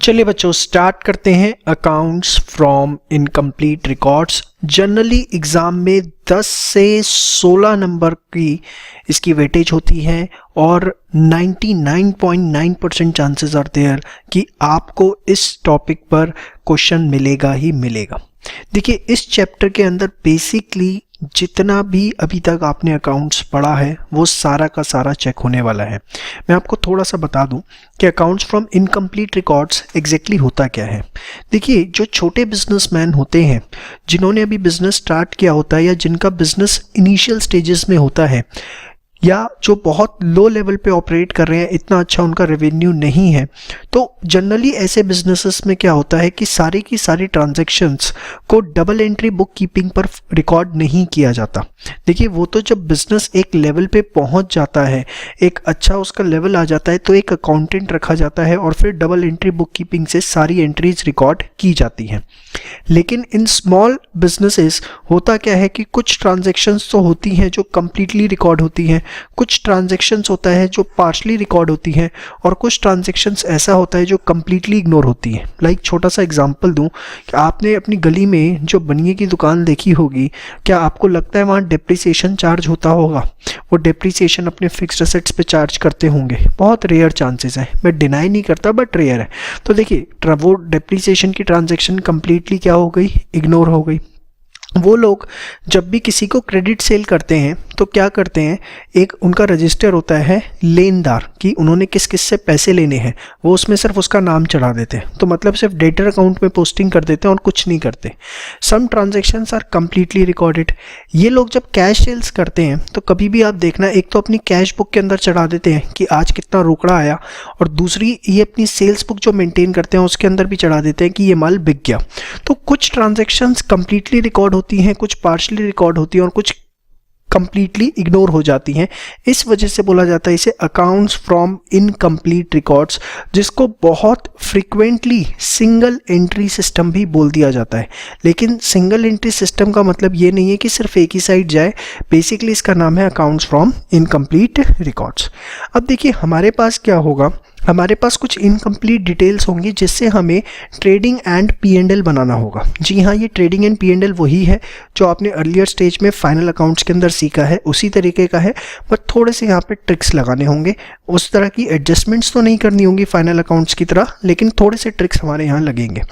चलिए बच्चों स्टार्ट करते हैं accounts from incomplete records. Generally exam में 10 से 16 नंबर की इसकी वेटेज होती है और 99.9% चांसेस आर देयर कि आपको इस टॉपिक पर क्वेश्चन मिलेगा ही मिलेगा। देखिए इस चैप्टर के अंदर बेसिकली जितना भी अभी तक आपने अकाउंट्स पढ़ा है वो सारा का सारा चेक होने वाला है। मैं आपको थोड़ा सा बता दूं कि accounts from incomplete records exactly होता क्या है। देखिए जो छोटे बिजनेसमैन होते हैं, जिन्होंने अभी बिजनेस स्टार्ट किया होता है या जिनका बिजनेस इनिशियल स्टेजेस में होता है या जो बहुत लो लेवल पे ऑपरेट कर रहे हैं, इतना अच्छा उनका रेवेन्यू नहीं है, तो जनरली ऐसे बिजनेसेस में क्या होता है कि सारी की सारी ट्रांजैक्शंस को डबल एंट्री बुक कीपिंग पर रिकॉर्ड नहीं किया जाता। देखिए वो तो जब बिजनेस एक लेवल पे पहुंच जाता है, एक अच्छा उसका लेवल आ जाता है, तो एक अकाउंटेंट रखा जाता है और फिर डबल एंट्री बुक कीपिंग से सारी एंट्रीज रिकॉर्ड की जाती हैं। लेकिन इन स्मॉल बिजनेसेस होता क्या है कि कुछ ट्रांजैक्शंस तो होती हैं जो कंप्लीटली रिकॉर्ड होती हैं, कुछ ट्रांजैक्शंस होता है जो पार्शली रिकॉर्ड होती हैं और कुछ ट्रांजैक्शंस ऐसा होता है जो कंप्लीटली इग्नोर होती हैं। लाइक छोटा सा एग्जांपल दूं कि आपने अपनी गली में जो बनिए की दुकान देखी होगी, क्या आपको लगता है वहाँ डेप्रिसिएशन चार्ज होता होगा? वो डेप्रिसिएशन अपने फिक्स्ड एसेट्स पे चार्ज करते होंगे? बहुत रेयर चांसेस है, मैं डिनाई नहीं करता बट रेयर है। तो देखिए वो डेप्रिसिएशन की ट्रांजैक्शन कंप्लीटली क्या हो गई? इग्नोर हो गई। वो लोग जब भी किसी को क्रेडिट सेल करते हैं तो क्या करते हैं, एक उनका रजिस्टर होता है लेनदार कि उन्होंने किस किस से पैसे लेने हैं, वो उसमें सिर्फ उसका नाम चढ़ा देते हैं। तो मतलब सिर्फ डेटर अकाउंट में पोस्टिंग कर देते हैं और कुछ नहीं करते। सम ट्रांजैक्शंस आर कंप्लीटली रिकॉर्डेड। ये लोग जब कैश सेल्स करते हैं तो कभी भी आप देखना, एक तो अपनी कैश बुक के अंदर चढ़ा देते हैं कि आज कितना रोकड़ा आया, और दूसरी ये अपनी सेल्स बुक जो मेंटेन करते हैं उसके अंदर भी चढ़ा देते हैं कि ये माल बिक गया। तो कुछ ट्रांजैक्शंस कंप्लीटली रिकॉर्ड होती हैं, कुछ पार्शली रिकॉर्ड होती हैं और कुछ कंप्लीटली इग्नोर हो जाती हैं। इस वजह से बोला जाता है इसे अकाउंट्स फ्रॉम इनकम्प्लीट रिकॉर्ड्स, जिसको बहुत फ्रीक्वेंटली सिंगल एंट्री सिस्टम भी बोल दिया जाता है। लेकिन सिंगल एंट्री सिस्टम का मतलब ये नहीं है कि सिर्फ एक ही साइड जाए, बेसिकली इसका नाम है अकाउंट्स फ्रॉम इनकम्प्लीट रिकॉर्ड्स। अब देखिए हमारे पास क्या होगा, हमारे पास कुछ इनकम्प्लीट डिटेल्स होंगी जिससे हमें ट्रेडिंग एंड P&L बनाना होगा। जी हाँ, ये ट्रेडिंग एंड P&L वही है जो आपने अर्लियर स्टेज में फाइनल अकाउंट्स के अंदर सीखा है, उसी तरीके का है, बट थोड़े से यहाँ पे ट्रिक्स लगाने होंगे। उस तरह की एडजस्टमेंट्स तो नहीं करनी होंगी फाइनल अकाउंट्स की तरह, लेकिन थोड़े से ट्रिक्स हमारे यहाँ लगेंगे।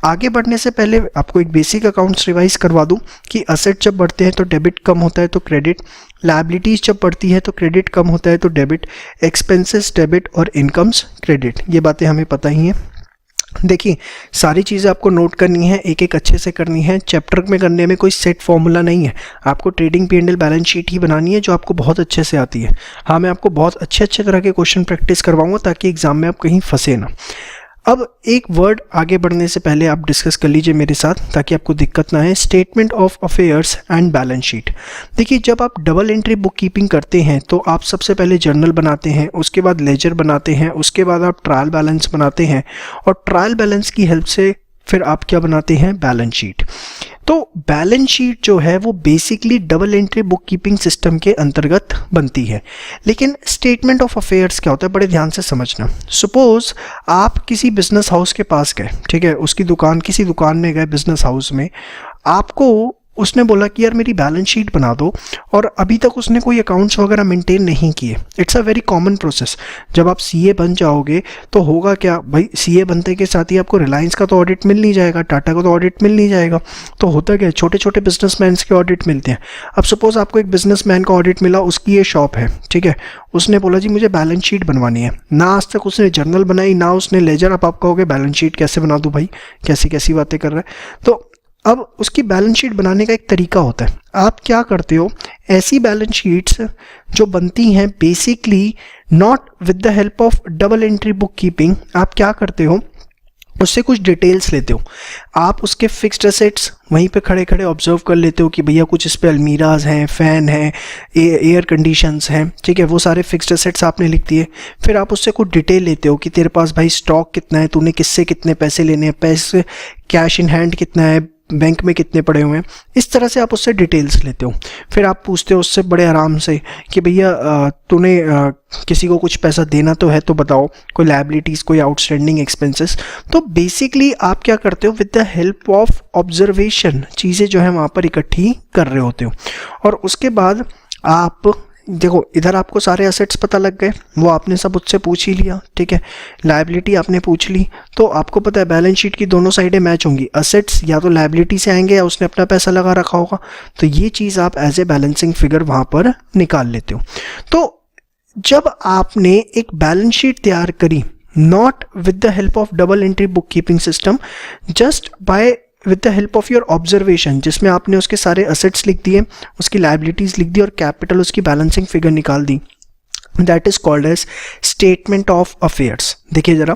आगे बढ़ने से पहले आपको एक बेसिक अकाउंट्स रिवाइज करवा दूँ कि असेट जब बढ़ते हैं तो डेबिट कम होता है तो क्रेडिट, लायबिलिटीज जब बढ़ती है तो क्रेडिट कम होता है तो डेबिट, एक्सपेंसेस डेबिट और इनकम्स क्रेडिट। ये बातें हमें पता ही हैं। देखिए सारी चीज़ें आपको नोट करनी है, एक एक अच्छे से करनी है। चैप्टर में करने में कोई सेट फॉर्मूला नहीं है, आपको ट्रेडिंग P&L बैलेंस शीट ही बनानी है जो आपको बहुत अच्छे से आती है। हाँ, मैं आपको बहुत अच्छे तरह के क्वेश्चन प्रैक्टिस करवाऊंगा ताकि एग्जाम में आप कहीं फंसे ना। अब एक वर्ड आगे बढ़ने से पहले आप डिस्कस कर लीजिए मेरे साथ ताकि आपको दिक्कत ना है। Statement of affairs and balance sheet. देखिए जब आप डबल एंट्री बुक कीपिंग करते हैं तो आप सबसे पहले जर्नल बनाते हैं, उसके बाद लेजर बनाते हैं, उसके बाद आप ट्रायल बैलेंस बनाते हैं और ट्रायल बैलेंस की हेल्प से फिर आप क्या बनाते हैं, बैलेंस शीट। तो बैलेंस शीट जो है वो basically double entry book keeping system के अंतर्गत बनती है। लेकिन स्टेटमेंट ऑफ अफेयर्स क्या होता है, बड़े ध्यान से समझना। सपोज आप किसी बिजनेस हाउस के पास गए, ठीक है, उसकी दुकान, किसी दुकान में गए बिजनेस हाउस में, आपको उसने बोला कि यार मेरी बैलेंस शीट बना दो, और अभी तक उसने कोई अकाउंट्स वगैरह मेंटेन नहीं किए। It's a very common process. जब आप CA बन जाओगे तो होगा क्या भाई, CA बनते के साथ ही आपको रिलायंस का तो ऑडिट मिल नहीं जाएगा, टाटा का तो ऑडिट मिल नहीं जाएगा। तो होता क्या है, छोटे छोटे बिजनेसमैन के ऑडिट मिलते हैं। अब सपोज आपको एक बिजनेसमैन का ऑडिट मिला, उसकी ये शॉप है, ठीक है, उसने बोला जी मुझे बैलेंस शीट बनवानी है। ना आज तक उसने जर्नल बनाई, ना उसने लेजर। अब आप कहोगे बैलेंस शीट कैसे बना दूँ भाई, कैसी कैसी बातें कर रहा है। तो अब उसकी बैलेंस शीट बनाने का एक तरीका होता है। आप क्या करते हो, ऐसी बैलेंस शीट्स जो बनती हैं basically not with the help of double entry book keeping, आप क्या करते हो, उससे कुछ डिटेल्स लेते हो। आप उसके फिक्स्ड एसेट्स वहीं पे खड़े खड़े ऑब्जर्व कर लेते हो कि भैया कुछ इस पे अलमीराज हैं, फ़ैन हैं, एयर कंडीशंस हैं, ठीक है, वो सारे फिक्स्ड एसेट्स आपने लिख दिए। फिर आप उससे कुछ डिटेल लेते हो कि तेरे पास भाई स्टॉक कितना है, तूने किससे कितने पैसे लेने हैं, पैसे कैश इन हैंड कितना है, बैंक में कितने पड़े हुए हैं, इस तरह से आप उससे डिटेल्स लेते हो। फिर आप पूछते हो उससे बड़े आराम से कि भैया तूने किसी को कुछ पैसा देना तो है, तो बताओ कोई लायबिलिटीज़, कोई आउटस्टैंडिंग एक्सपेंसेस। तो बेसिकली आप क्या करते हो, with the help of observation चीज़ें जो है वहाँ पर इकट्ठी कर रहे होते हो। और उसके बाद आप देखो, इधर आपको सारे असेट्स पता लग गए, वो आपने सब उससे पूछ ही लिया, ठीक है। लायबिलिटी आपने पूछ ली, तो आपको पता है बैलेंस शीट की दोनों साइडें मैच होंगी। असेट्स या तो लायबिलिटी से आएंगे या उसने अपना पैसा लगा रखा होगा, तो ये चीज़ आप एज ए बैलेंसिंग फिगर वहाँ पर निकाल लेते हो। तो जब आपने एक बैलेंस शीट तैयार करी, not with the help of double entry book keeping system, just by with the help of your observation, जिसमें आपने उसके सारे असेट्स लिख दिए, उसकी लायबिलिटीज़ लिख दी और कैपिटल, उसकी बैलेंसिंग फिगर निकाल दी, that is called as statement of affairs. देखिए ज़रा,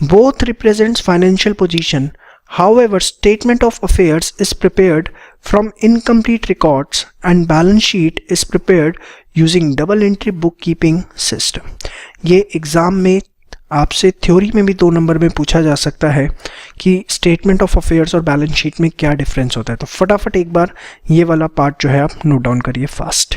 both represents financial position, however statement of affairs is prepared from incomplete records and balance sheet is prepared using double entry bookkeeping system। ये exam में आपसे theory में भी 2 number में पूछा जा सकता है कि स्टेटमेंट ऑफ अफेयर्स और बैलेंस शीट में क्या डिफरेंस होता है। तो फटाफट एक बार ये वाला पार्ट जो है आप नोट डाउन करिए फास्ट।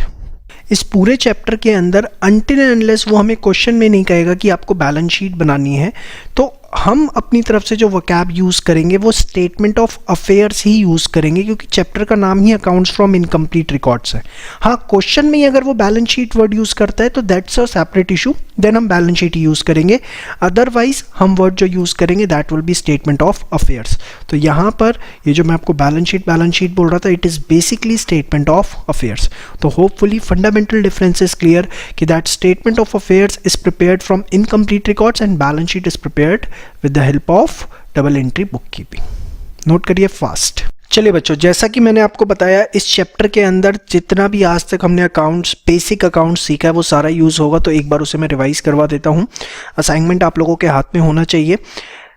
इस पूरे चैप्टर के अंदर अनटिल एंड अनलेस वो हमें क्वेश्चन में नहीं कहेगा कि आपको बैलेंस शीट बनानी है, तो हम अपनी तरफ से जो वोकैब यूज़ करेंगे वो statement of affairs he use करेंगे, क्योंकि चैप्टर का नाम ही अकाउंट्स फ्रॉम इनकम्प्लीट रिकॉर्ड्स है। हाँ, क्वेश्चन में ही अगर वो बैलेंस शीट वर्ड यूज़ करता है तो that's a separate issue, then हम बैलेंस शीट ही यूज़ करेंगे। अदरवाइज हम वर्ड जो यूज़ करेंगे that will be statement of affairs. तो यहाँ पर ये जो मैं आपको बैलेंस शीट बोल रहा था, it is basically statement of affairs. तो hopefully fundamental difference is clear कि that statement of affairs is prepared from incomplete records and balance sheet is prepared with the help of double entry bookkeeping। Note करिए fast. चलिए बच्चों, जैसा कि मैंने आपको बताया, इस चैप्टर के अंदर जितना भी आज तक हमने अकाउंट्स, बेसिक अकाउंट्स सीखा है वो सारा यूज़ होगा। तो एक बार उसे मैं रिवाइज करवा देता हूँ। असाइनमेंट आप लोगों के हाथ में होना चाहिए।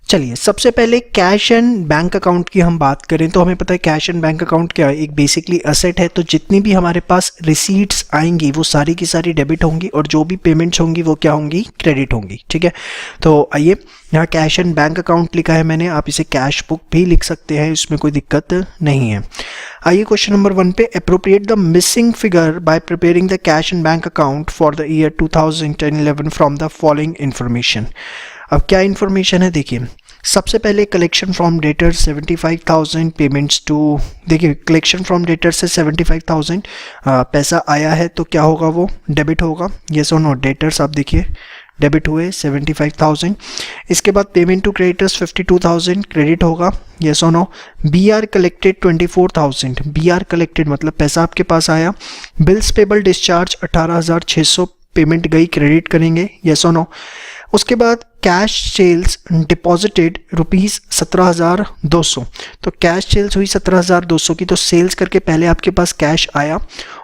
चलिए, सबसे पहले कैश एंड बैंक अकाउंट की हम बात करें तो हमें पता है कैश एंड बैंक अकाउंट क्या है, एक बेसिकली असेट है। तो जितनी भी हमारे पास रिसीट्स आएंगी वो सारी की सारी डेबिट होंगी और जो भी पेमेंट्स होंगी वो क्या होंगी, क्रेडिट होंगी, ठीक है। तो आइए, यहाँ कैश एंड बैंक अकाउंट लिखा है मैंने, आप इसे कैश बुक भी लिख सकते हैं, इसमें कोई दिक्कत नहीं है। आइए क्वेश्चन नंबर 1 पे, appropriate the missing figure by preparing the cash and bank account for the year 2010-11 from the following information. अब क्या इन्फॉर्मेशन है, देखिए। सबसे पहले collection from debtors 75,000, payments to, देखिए कलेक्शन फ्रॉम डेटर्स से 75,000 पैसा आया है तो क्या होगा, वो डेबिट होगा। येस और नो, डेटर्स आप देखिए डेबिट हुए 75,000। इसके बाद पेमेंट टू क्रेडिटर्स 52,000 क्रेडिट होगा, येस और no. B R collected 24,000, B R collected मतलब पैसा आपके पास आया। बिल्स पेबल डिस्चार्ज 18,600 पेमेंट गई, क्रेडिट करेंगे, येस और नो। उसके बाद कैश सेल्स डिपॉजिटेड रुपीज़ 17,200, तो कैश सेल्स हुई 17,200 की, तो सेल्स करके पहले आपके पास कैश आया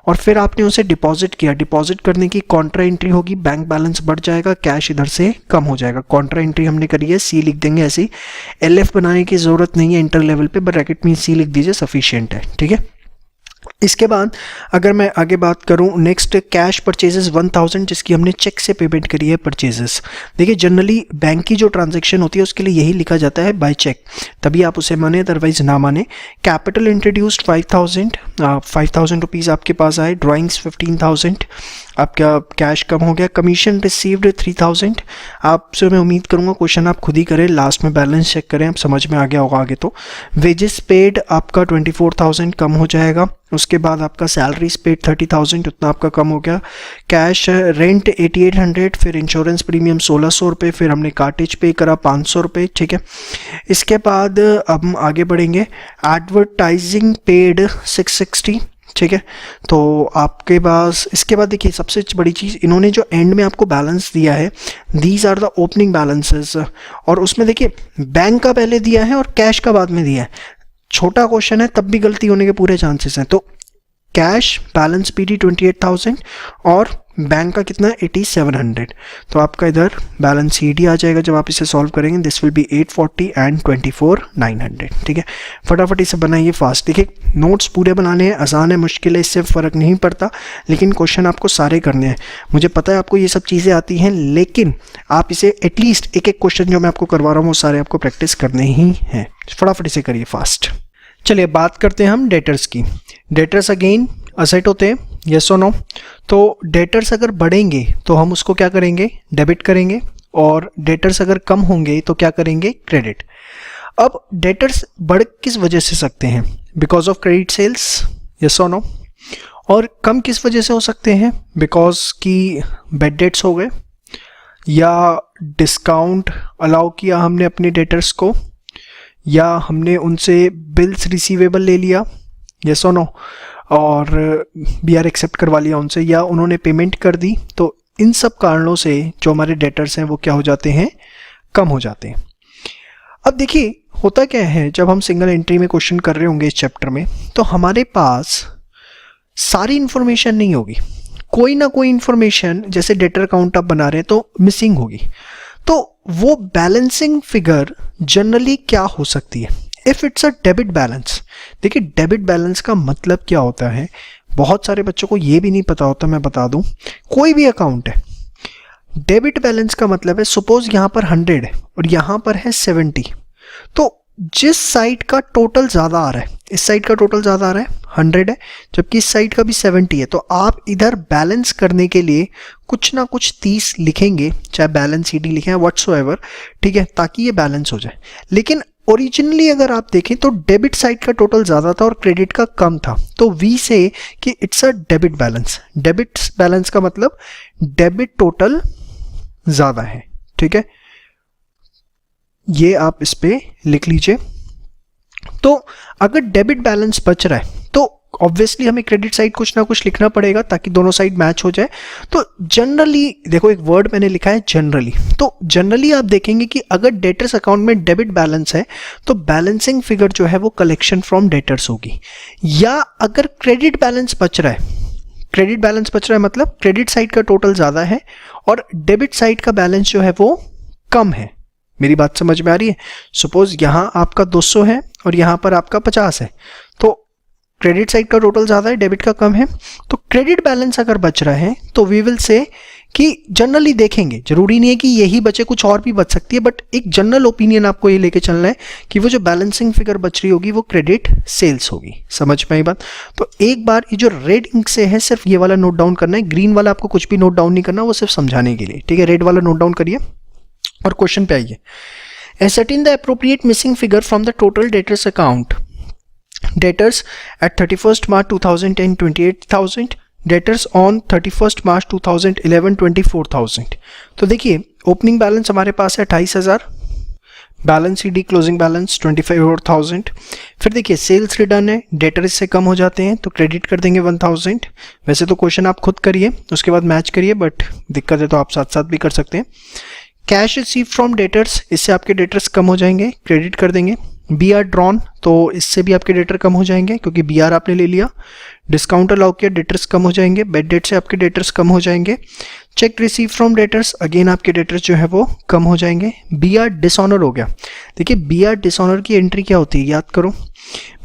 और फिर आपने उसे डिपॉजिट किया। डिपॉजिट करने की कॉन्ट्रा एंट्री होगी, बैंक बैलेंस बढ़ जाएगा, कैश इधर से कम हो जाएगा। कॉन्ट्रा एंट्री हमने करी है, सी लिख देंगे ऐसी, LF बनाने की ज़रूरत नहीं है इंटर लेवल पे, ब्रैकेट में सी लिख दीजिए, सफिशिएंट है, ठीक है। इसके बाद अगर मैं आगे बात करूं, नेक्स्ट कैश परचेजेस 1000, जिसकी हमने चेक से पेमेंट करी है परचेजेस। देखिए जनरली बैंक की जो ट्रांजैक्शन होती है उसके लिए यही लिखा जाता है बाय चेक, तभी आप उसे माने, अदरवाइज ना माने। कैपिटल इंट्रोड्यूस्ड 5,000 रुपीज़ आपके पास आए। ड्राइंग्स 15,000, आपका कैश कम हो गया। Commission received 3,000। आपसे मैं उम्मीद करूंगा क्वेश्चन आप खुद ही करें, लास्ट में बैलेंस चेक करें, आप समझ में आ गया होगा आगे। तो वेजेस पेड आपका 24,000 कम हो जाएगा। उसके बाद आपका सैलरीज पेड 30,000, उतना आपका कम हो गया। कैश रेंट 8800, फिर इंश्योरेंस प्रीमियम 1,600 रुपये, फिर हमने कार्टेज पे करा 500 रुपये, ठीक है। इसके बाद अब हम आगे बढ़ेंगे। एडवर्टाइजिंग पेड 660, ठीक है। तो आपके पास इसके बाद देखिए सबसे बड़ी चीज़, इन्होंने जो एंड में आपको बैलेंस दिया है, these are the opening balances, और उसमें देखिए बैंक का पहले दिया है और कैश का बाद में दिया है। छोटा क्वेश्चन है तब भी गलती होने के पूरे चांसेस हैं। तो कैश बैलेंस PD 28,000 और बैंक का कितना 8700, तो आपका इधर बैलेंस CD आ जाएगा जब आप इसे सॉल्व करेंगे। दिस विल बी 840 एंड 24,900, ठीक है। फटाफट इसे बनाइए फास्ट। देखिए नोट्स पूरे बनाने हैं, आसान है मुश्किल है इससे फ़र्क नहीं पड़ता, लेकिन क्वेश्चन आपको सारे करने हैं। मुझे पता है आपको ये सब चीज़ें आती हैं, लेकिन आप इसे एटलीस्ट एक एक क्वेश्चन जो मैं आपको करवा रहा हूँ वो सारे आपको प्रैक्टिस करने ही हैं। फटाफट इसे करिए फास्ट। चलिए बात करते हैं हम डेटर्स की। डेटर्स अगेन असेट होते हैं, यस और नो। तो डेटर्स अगर बढ़ेंगे तो हम उसको क्या करेंगे, डेबिट करेंगे, और डेटर्स अगर कम होंगे तो क्या करेंगे, क्रेडिट। अब डेटर्स बढ़ किस वजह से सकते हैं, because of credit sales, yes और नो। और कम किस वजह से हो सकते हैं, बिकॉज की बैड डेट्स हो गए, या डिस्काउंट अलाउ किया हमने अपने डेटर्स को, या हमने उनसे बिल्स रिसीवेबल ले लिया, यस और नो, और बीआर एक्सेप्ट करवा लिया उनसे, या उन्होंने पेमेंट कर दी। तो इन सब कारणों से जो हमारे डेटर्स हैं वो क्या हो जाते हैं, कम हो जाते हैं। अब देखिए होता क्या है, जब हम सिंगल एंट्री में क्वेश्चन कर रहे होंगे इस चैप्टर में, तो हमारे पास सारी इंफॉर्मेशन नहीं होगी, कोई ना कोई इंफॉर्मेशन, जैसे डेटर अकाउंट आप बना रहे हैं तो मिसिंग होगी। तो वो बैलेंसिंग फिगर जनरली क्या हो सकती है, if it's a debit balance. देखिए डेबिट बैलेंस का मतलब क्या होता है, बहुत सारे बच्चों को ये भी नहीं पता होता, मैं बता दूं। कोई भी अकाउंट है, डेबिट बैलेंस का मतलब है, सपोज यहाँ पर 100 है और यहाँ पर है 70, तो जिस साइड का टोटल ज़्यादा आ रहा है, इस साइड का टोटल ज़्यादा आ रहा है 100 है, जबकि इस साइड का भी 70 है, तो आप इधर बैलेंस करने के लिए कुछ ना कुछ 30 लिखेंगे, चाहे बैलेंस सीडी लिखें व्हाट्सोएवर, ठीक है, ताकि ये बैलेंस हो जाए। लेकिन ओरिजिनली अगर आप देखें तो डेबिट साइड का टोटल ज़्यादा था और क्रेडिट का कम था, तो वी से कि it's a debit balance. Debit balance का मतलब डेबिट टोटल ज़्यादा है, ठीक है, ये आप इस पे लिख लीजिए। तो अगर डेबिट बैलेंस बच रहा है तो ऑब्वियसली हमें क्रेडिट साइड कुछ ना कुछ लिखना पड़ेगा ताकि दोनों साइड मैच हो जाए। तो जनरली देखो, एक वर्ड मैंने लिखा है जनरली, तो जनरली आप देखेंगे कि अगर डेटर्स अकाउंट में डेबिट बैलेंस है तो बैलेंसिंग फिगर जो है वो कलेक्शन फ्रॉम डेटर्स होगी। या अगर क्रेडिट बैलेंस बच रहा है, क्रेडिट बैलेंस बच रहा है मतलब क्रेडिट साइड का टोटल ज़्यादा है और डेबिट साइड का बैलेंस जो है वो कम है। मेरी बात समझ में आ रही है? सपोज यहाँ आपका 200 है और यहाँ पर आपका 50 है, तो क्रेडिट साइड का टोटल ज़्यादा है, डेबिट का कम है, तो क्रेडिट बैलेंस अगर बच रहा है तो वी विल से कि जनरली देखेंगे, जरूरी नहीं है कि यही बचे, कुछ और भी बच सकती है, बट एक जनरल ओपिनियन आपको ये लेके चलना है कि वो जो बैलेंसिंग फिगर बच रही होगी वो क्रेडिट सेल्स होगी। समझ में आई बात? तो एक बार ये जो रेड इंक से है सिर्फ ये वाला नोट डाउन करना है, ग्रीन वाला आपको कुछ भी नोट डाउन नहीं करना, वो सिर्फ समझाने के लिए, ठीक है। रेड वाला नोट डाउन करिए और क्वेश्चन पे आइए। Ascertain the appropriate missing figure from the total debtors account. Debtors at 31st March 2010 28,000, debtors on 31st March 2011 24,000। तो देखिए ओपनिंग बैलेंस हमारे पास है 28,000, बैलेंस शीट क्लोजिंग बैलेंस 25,000। फिर देखिए सेल्स रिटर्न है, डेटर इससे कम हो जाते हैं तो क्रेडिट कर देंगे 1,000। वैसे तो क्वेश्चन आप खुद करिए उसके बाद मैच करिए, बट दिक्कत है तो आप साथ साथ भी कर सकते हैं। कैश रिसीव फ्रॉम डेटर्स, इससे आपके डेटर्स कम हो जाएंगे, क्रेडिट कर देंगे। बी आर ड्रॉन, तो इससे भी आपके डेटर कम हो जाएंगे क्योंकि बी आर आपने ले लिया। डिस्काउंट अलाउ किया, डेटर्स कम हो जाएंगे, बेड डेट से आपके डेटर्स कम हो जाएंगे। Check receive from debtors, again आपके डेटर्स जो है वो कम हो जाएंगे। बी आर डिसऑनर हो गया। देखिए बी आर डिसऑनर की एंट्री क्या होती है, याद करो।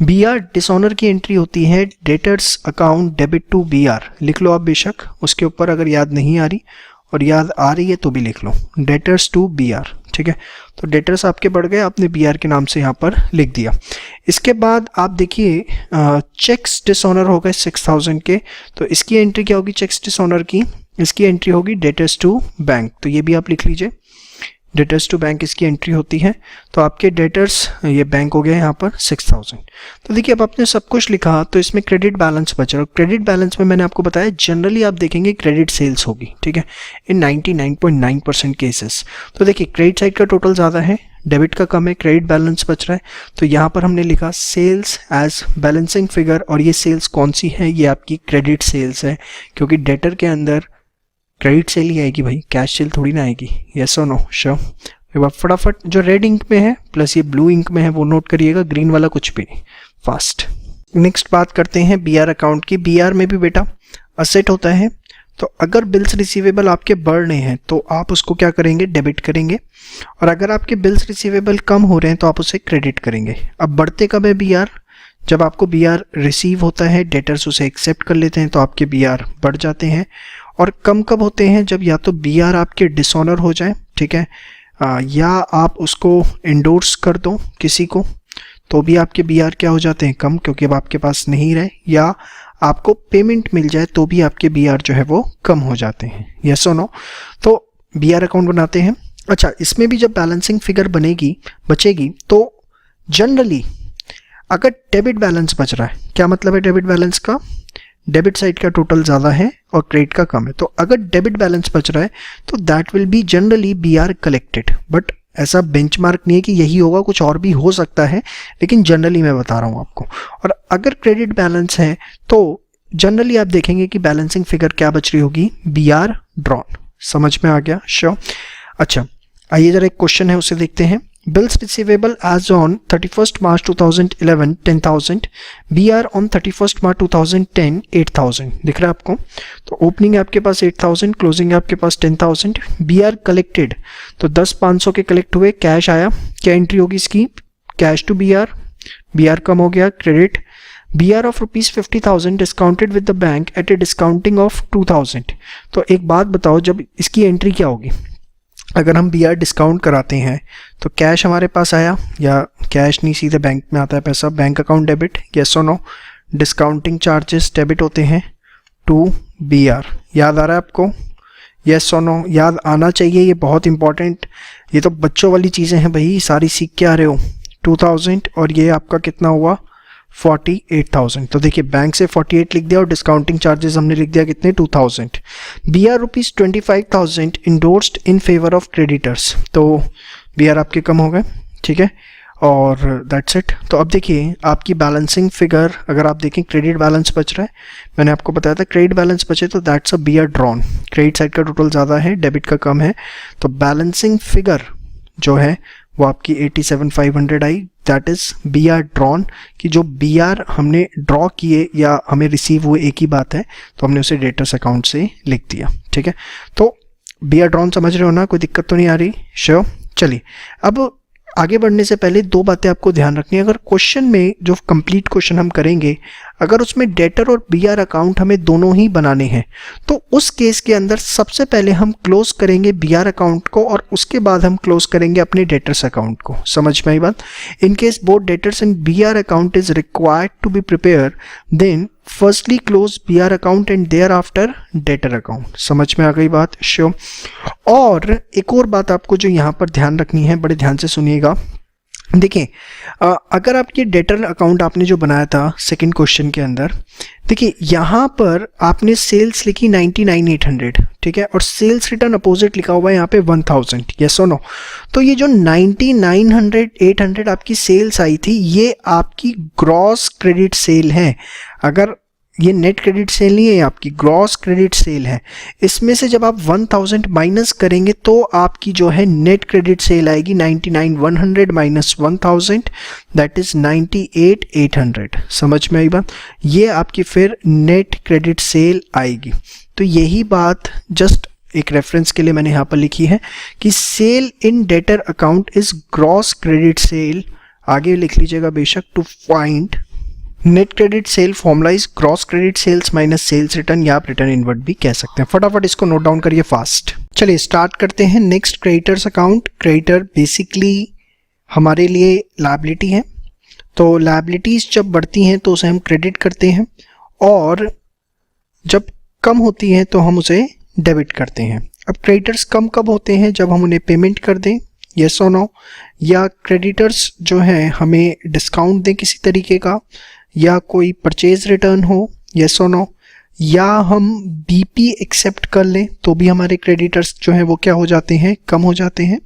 बी आर डिसऑनर की एंट्री होती है debtors account debit to B R, लिख लो आप बेशक, उसके ऊपर अगर याद नहीं आ रही और याद आ रही है तो भी लिख लो, डेटर्स टू बी आर, ठीक है। तो डेटर्स आपके बढ़ गए, आपने बी आर के नाम से यहाँ पर लिख दिया। इसके बाद आप देखिए चेक्स डिसऑनर हो गए 6,000 के, तो इसकी एंट्री क्या होगी चेक्स डिसऑनर की, इसकी एंट्री होगी डेटर्स टू बैंक, तो ये भी आप लिख लीजिए, डेटर्स टू बैंक इसकी एंट्री होती है। तो आपके डेटर्स ये बैंक हो गया यहाँ पर 6,000। तो देखिए अब आपने सब कुछ लिखा, तो इसमें क्रेडिट बैलेंस बचा, और क्रेडिट बैलेंस में मैंने आपको बताया जनरली आप देखेंगे क्रेडिट सेल्स होगी, ठीक है, इन 99.9% केसेस। तो देखिए क्रेडिट साइड का टोटल ज़्यादा है, डेबिट का कम है, क्रेडिट बैलेंस बच रहा है, तो यहाँ पर हमने लिखा सेल्स एज बैलेंसिंग फिगर, और ये सेल्स कौन सी है, ये आपकी क्रेडिट सेल्स है, क्योंकि डेटर के अंदर क्रेडिट सेल ही आएगी भाई, कैश सेल थोड़ी ना आएगी। यस और नो? श्योर। एक बार फटाफट जो रेड इंक में है प्लस ये ब्लू इंक में है वो नोट करिएगा, ग्रीन वाला कुछ भी नहीं, फास्ट। नेक्स्ट बात करते हैं बी आर अकाउंट की। बी आर में भी बेटा असेट होता है, तो अगर बिल्स रिसीवेबल आपके बढ़ रहे हैं तो आप उसको क्या करेंगे, डेबिट करेंगे, और अगर आपके बिल्स रिसीवेबल कम हो रहे हैं तो आप उसे क्रेडिट करेंगे। अब बढ़ते कब है बी आर, जब आपको बी आर रिसीव होता है, डेटर्स उसे एक्सेप्ट कर लेते हैं तो आपके बी आर बढ़ जाते हैं। और कम कब होते हैं, जब या तो बी आर आपके डिसऑनर हो जाए, ठीक है, या आप उसको एंडोर्स कर दो किसी को, तो भी आपके बी आर क्या हो जाते हैं, कम, क्योंकि अब आपके पास नहीं रहे, या आपको पेमेंट मिल जाए तो भी आपके बी आर जो है वो कम हो जाते हैं। यस और नो? तो बी आर अकाउंट बनाते हैं। अच्छा, इसमें भी जब बैलेंसिंग फिगर बचेगी तो जनरली अगर डेबिट बैलेंस बच रहा है, क्या मतलब है डेबिट बैलेंस का, डेबिट साइड का टोटल ज़्यादा है और क्रेडिट का कम है, तो अगर डेबिट बैलेंस बच रहा है तो that will be generally B R collected. But ऐसा बेंचमार्क नहीं है कि यही होगा, कुछ और भी हो सकता है, लेकिन जनरली मैं बता रहा हूँ आपको। और अगर क्रेडिट बैलेंस है तो जनरली आप देखेंगे कि बैलेंसिंग फिगर क्या बच रही होगी, बी आर ड्रॉन। समझ में आ गया? श्योर। अच्छा, आइए जरा एक क्वेश्चन है उसे देखते हैं। Bills receivable as on 31st March 2011 10,000, BR on 31st March 2010 8,000। दिख रहा है आपको? तो ओपनिंग है आपके पास 8,000, क्लोजिंग है आपके पास 10,000। BR कलेक्टेड, तो 10,500 के कलेक्ट हुए, कैश आया, क्या एंट्री होगी इसकी, कैश टू BR, BR कम हो गया, credit, BR of ₹50,000 discounted with the bank at A discounting of 2,000। तो एक बात बताओ, जब इसकी एंट्री क्या होगी, अगर हम BR डिस्काउंट कराते हैं तो कैश हमारे पास आया, या कैश नहीं सीधे बैंक में आता है पैसा, बैंक अकाउंट डेबिट, यस और नो? डिस्काउंटिंग चार्जेस डेबिट होते हैं टू BR। याद आ रहा है आपको? यस और नो? याद आना चाहिए, ये बहुत इंपॉर्टेंट, ये तो बच्चों वाली चीज़ें हैं भाई, सारी सीख के आ रहे हो। 2,000 और ये आपका कितना हुआ, 48,000। तो देखिए बैंक से 48 लिख दिया और डिस्काउंटिंग चार्जेस हमने लिख दिया कितने, 2,000। BR ₹25,000 endorsed in favour of creditors, तो BR आपके कम हो गए, ठीक है, और दैट्स इट। तो अब देखिए आपकी बैलेंसिंग फिगर, अगर आप देखें क्रेडिट बैलेंस बच रहा है, मैंने आपको बताया था क्रेडिट बैलेंस बचे तो that's a BR drawn. Credit side का टोटल ज़्यादा है, डेबिट का कम है, तो बैलेंसिंग फिगर जो है वो आपकी 87,500 आई, दैट इज BR ड्रॉन। कि जो BR हमने ड्रॉ किए या हमें रिसीव हुए एक ही बात है, तो हमने उसे डेटर्स अकाउंट से लिख दिया, ठीक है। तो BR ड्रॉन समझ रहे हो ना, कोई दिक्कत तो नहीं आ रही? श्योर। चलिए, अब आगे बढ़ने से पहले दो बातें आपको ध्यान रखनी है। अगर क्वेश्चन में जो कंप्लीट क्वेश्चन हम करेंगे, अगर उसमें डेटर और BR अकाउंट हमें दोनों ही बनाने हैं, तो उस केस के अंदर सबसे पहले हम क्लोज करेंगे BR अकाउंट को और उसके बाद हम क्लोज करेंगे अपने डेटर्स अकाउंट को। समझ में आई बात? In case both debtors and BR account is required to be prepare, then firstly close BR account and thereafter debtor account. समझ में आ गई बात? श्योर। और एक और बात आपको जो यहाँ पर ध्यान रखनी है, बड़े ध्यान से सुनिएगा। देखिए, अगर आपके डेटर अकाउंट आपने जो बनाया था सेकंड क्वेश्चन के अंदर, देखिए यहाँ पर आपने सेल्स लिखी 99,800, ठीक है, और सेल्स रिटर्न अपोजिट लिखा हुआ है यहाँ पे 1,000, यस और नो? तो ये जो 99,800 आपकी सेल्स आई थी, ये आपकी ग्रॉस क्रेडिट सेल है। अगर ये नेट क्रेडिट सेल नहीं है, आपकी ग्रॉस क्रेडिट सेल है। इसमें से जब आप 1,000 माइनस करेंगे तो आपकी जो है नेट क्रेडिट सेल आएगी 99,100 माइनस 1,000, दैट इज 98,800। समझ में आई बात? ये आपकी फिर नेट क्रेडिट सेल आएगी। तो यही बात जस्ट एक रेफरेंस के लिए मैंने यहाँ पर लिखी है कि sale in debtor account is gross credit sale. आगे लिख लीजिएगा बेशक, to find net credit sale formula is gross credit sales minus sales return, या आप रिटर्न इनवर्ड भी कह सकते हैं। फटाफट इसको नोट डाउन करिए फास्ट। चलिए स्टार्ट करते हैं। Next, creditors account. Creditor basically हमारे लिए लायबिलिटी है, तो लायबिलिटीज जब बढ़ती हैं तो उसे हम क्रेडिट करते हैं, और जब कम होती हैं तो हम उसे डेबिट करते हैं। अब क्रेडिटर्स कम कब होते हैं? जब हम उन्हें पेमेंट कर दें, यस और नो? या क्रेडिटर्स जो है हमें डिस्काउंट दें किसी तरीके का, या कोई परचेज रिटर्न हो, यस और नो? या हम BP एक्सेप्ट कर लें तो भी हमारे क्रेडिटर्स जो हैं वो क्या हो जाते हैं, कम हो जाते हैं।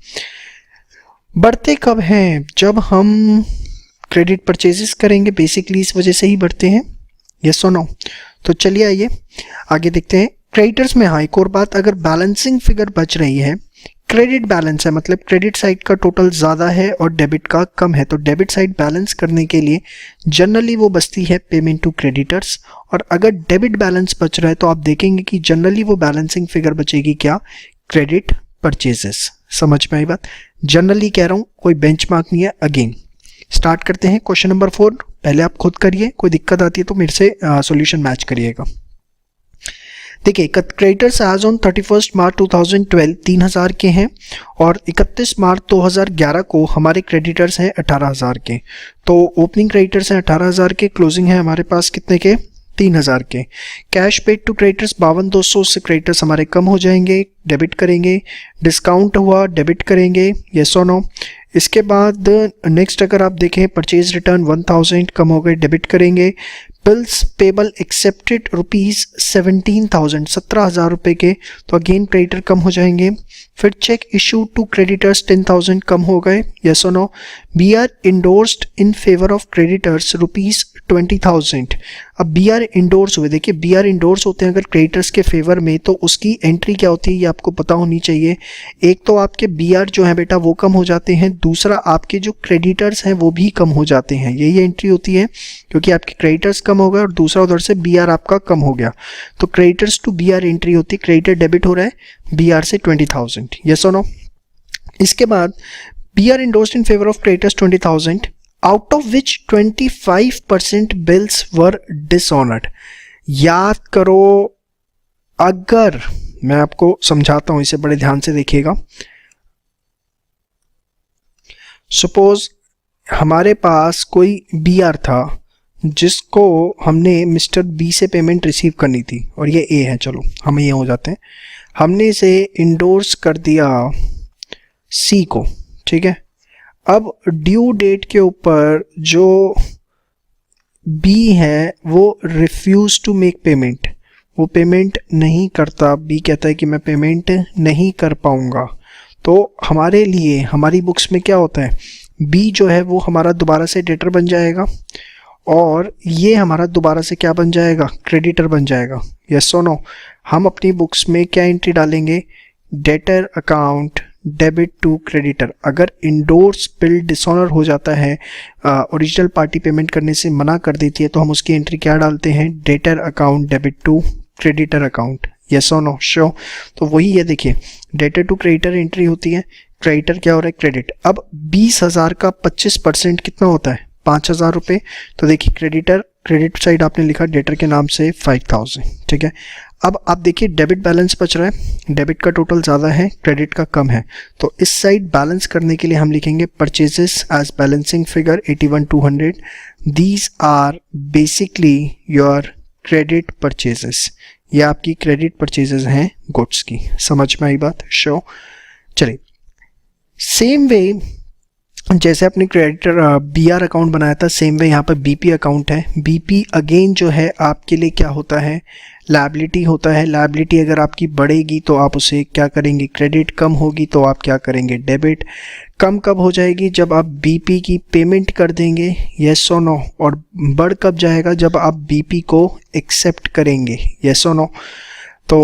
बढ़ते कब हैं? जब हम क्रेडिट परचेजेस करेंगे, बेसिकली इस वजह से ही बढ़ते हैं, यस और नो? तो चलिए आइए आगे देखते हैं। क्रेडिटर्स में हाँ एक और बात, अगर बैलेंसिंग फिगर बच रही है, क्रेडिट बैलेंस है मतलब क्रेडिट साइड का टोटल ज़्यादा है और डेबिट का कम है, तो डेबिट साइड बैलेंस करने के लिए जनरली वो बचती है पेमेंट टू क्रेडिटर्स। और अगर डेबिट बैलेंस बच रहा है तो आप देखेंगे कि जनरली वो बैलेंसिंग फिगर बचेगी क्या, क्रेडिट परचेजेस। समझ में आई बात? जनरली कह रहा हूँ, कोई बेंचमार्क नहीं है। अगेन स्टार्ट करते हैं क्वेश्चन नंबर 4। पहले आप खुद करिए, कोई दिक्कत आती है तो मेरे से सॉल्यूशन मैच करिएगा। देखिए क्रेडिटर्स एज ऑन 31 मार्च 2012 3000 के हैं और 31 मार्च 2011 को हमारे क्रेडिटर्स हैं 18,000 के। तो ओपनिंग क्रेडिटर्स हैं 18,000 के, क्लोजिंग है हमारे पास कितने के 3,000 के। कैश पेड टू क्रेडिटर्स 52,200, उससे क्रेडिटर्स हमारे कम हो जाएंगे, डेबिट करेंगे। डिस्काउंट हुआ, डेबिट करेंगे, येस और नो। इसके बाद नेक्स्ट अगर आप देखें परचेज रिटर्न 1000 कम हो गए, डेबिट करेंगे। बिल्स पेबल एक्सेप्टेड रुपीज़ 17,000 17,000 रुपये के, तो अगेन क्रेडिटर कम हो जाएंगे। फिर चेक इशू टू क्रेडिटर्स 10,000 कम हो गए, यस और no. B R endorsed in favour of creditors rupees 20,000। अब बी आर इंडोर्स हुए, देखिए बी आर इंडोर्स होते हैं अगर क्रेडिटर्स के फेवर में, तो उसकी एंट्री क्या होती है ये आपको पता होनी चाहिए। एक तो आपके बी आर जो है बेटा वो कम हो जाते हैं, दूसरा आपके जो क्रेडिटर्स हैं वो भी कम हो जाते हैं, यही एंट्री होती है क्योंकि आपके क्रेडिटर्स कम हो गए और दूसरा उधर से बी आर आपका कम हो गया, तो creditors to B R entry होती है। क्रेडिटर डेबिट हो रहा है बी आर से 20,000, यस और नो। इसके बाद B R endorsed in favour of creditors 20,000 out of which 25% bills were dishonored। याद करो, अगर मैं आपको समझाता हूं, इसे बड़े ध्यान से देखिएगा। सपोज हमारे पास कोई बी आर था जिसको हमने मिस्टर बी से पेमेंट रिसीव करनी थी और ये ए है, चलो हम ये हो जाते हैं। हमने इसे इंडोर्स कर दिया सी को, ठीक है। अब ड्यू डेट के ऊपर जो बी है वो रिफ्यूज टू मेक पेमेंट, वो पेमेंट नहीं करता। बी कहता है कि मैं पेमेंट नहीं कर पाऊंगा। तो हमारे लिए हमारी बुक्स में क्या होता है, बी जो है वो हमारा दोबारा से डेटर बन जाएगा और ये हमारा दोबारा से क्या बन जाएगा, क्रेडिटर बन जाएगा, यस और नो। हम अपनी बुक्स में क्या एंट्री डालेंगे, debtor account debit to creditor. अगर इंडोर्स बिल डिसऑनर हो जाता है, ओरिजिनल पार्टी पेमेंट करने से मना कर देती है, तो हम उसकी एंट्री क्या डालते हैं, debtor account debit to creditor account, yes और नो, श्योर। तो वही है, देखिए डेटर टू क्रेडिटर एंट्री होती है, क्रेडिटर क्या हो रहा है, क्रेडिट। अब 20,000 का 25% कितना होता है, 5,000 रुपये। तो देखिए क्रेडिटर, क्रेडिट साइड आपने लिखा डेटर के नाम से 5,000, ठीक है। अब आप देखिए डेबिट बैलेंस बच रहा है, डेबिट का टोटल ज़्यादा है, क्रेडिट का कम है, तो इस साइड बैलेंस करने के लिए हम लिखेंगे purchases as balancing figure 81,200। These are basically your credit purchases, ये आपकी क्रेडिट परचेजेस हैं गुड्स की। समझ में आई बात, श्योर। चलिए सेम वे जैसे अपने क्रेडिटर बी आर अकाउंट बनाया था, सेम वे यहाँ पर बीपी अकाउंट है। बीपी अगेन जो है आपके लिए क्या होता है, लायबिलिटी होता है। लायबिलिटी अगर आपकी बढ़ेगी तो आप उसे क्या करेंगे, क्रेडिट। कम होगी तो आप क्या करेंगे, डेबिट। कम कब हो जाएगी, जब आप बीपी की पेमेंट कर देंगे, यस और नो। और बढ़ कब जाएगा, जब आप बीपी को एक्सेप्ट करेंगे, यस और नो। तो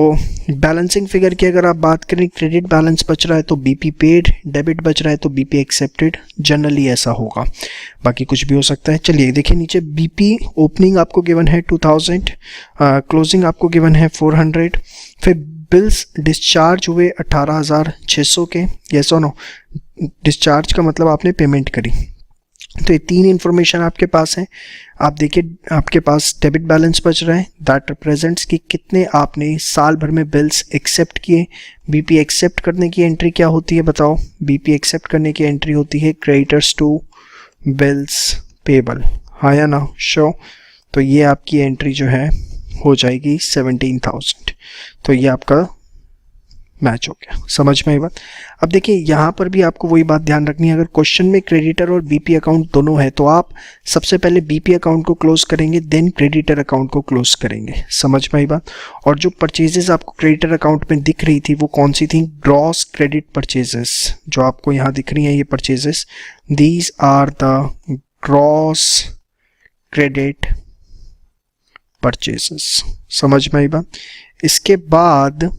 बैलेंसिंग फिगर की अगर आप बात करें, क्रेडिट बैलेंस बच रहा है तो बीपी पेड, डेबिट बच रहा है तो बीपी एक्सेप्टेड, जनरली ऐसा होगा, बाकी कुछ भी हो सकता है। चलिए देखिए नीचे बीपी ओपनिंग आपको गिवन है 2000, क्लोजिंग आपको गिवन है 400, फिर बिल्स डिस्चार्ज हुए 18,600 के, यस और नो। डिस्चार्ज का मतलब आपने पेमेंट करी। तो ये तीन इन्फॉर्मेशन आपके पास है। आप देखिए आपके पास डेबिट बैलेंस बच रहा है, दैट रिप्रेजेंट्स कि कितने आपने साल भर में बिल्स एक्सेप्ट किए। बीपी एक्सेप्ट करने की एंट्री क्या होती है बताओ, बीपी एक्सेप्ट करने की एंट्री होती है क्रेडिटर्स टू बिल्स पेबल, हाँ या ना, श्योर। तो ये आपकी एंट्री जो है हो जाएगी 17,000। तो ये आपका मैच हो गया, समझ में आई बात। अब देखिए यहाँ पर भी आपको वही बात ध्यान रखनी है, अगर क्वेश्चन में क्रेडिटर और बीपी अकाउंट दोनों है तो आप सबसे पहले बीपी अकाउंट को क्लोज करेंगे, देन क्रेडिटर अकाउंट को क्लोज करेंगे, समझ में आई बात। और जो परचेजेस आपको क्रेडिटर अकाउंट में दिख रही थी वो कौन सी थी, ग्रॉस क्रेडिट परचेजेस, जो आपको यहाँ दिख रही है ये purchases, these are the gross credit purchases, समझ में आई बात। इसके बाद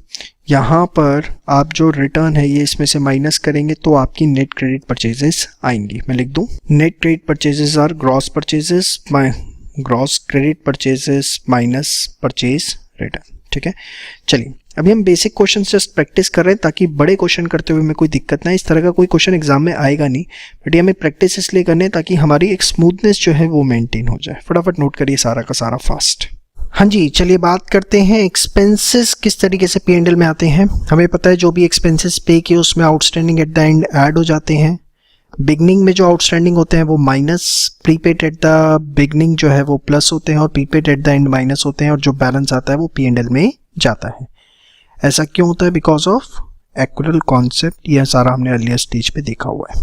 यहाँ पर आप जो रिटर्न है ये इसमें से माइनस करेंगे तो आपकी नेट क्रेडिट परचेजेस आएंगी। मैं लिख दूँ, net credit purchases are gross purchases gross credit purchases minus purchase return, ठीक है। चलिए अभी हम बेसिक क्वेश्चन जस्ट प्रैक्टिस कर रहे हैं ताकि बड़े क्वेश्चन करते हुए हमें कोई दिक्कत ना। इस तरह का कोई क्वेश्चन एग्जाम में आएगा नहीं, बट ये हमें प्रैक्टिस इसलिए करने ताकि हमारी एक स्मूथनेस जो है वो मेंटेन हो जाए। फटाफट नोट करिए सारा का सारा फास्ट। हाँ जी, चलिए बात करते हैं एक्सपेंसेस किस तरीके से P&L में आते हैं। हमें पता है जो भी एक्सपेंसेस पे किए उसमें outstanding at the end add हो जाते हैं। बिगनिंग में जो आउटस्टैंडिंग होते हैं वो minus, prepaid at the beginning जो है वो प्लस होते हैं और prepaid at the end minus होते हैं, और जो बैलेंस आता है वो P&L में जाता है। ऐसा क्यों होता है? Because of accrual concept. यह सारा हमने अर्लियर स्टेज पे देखा हुआ है।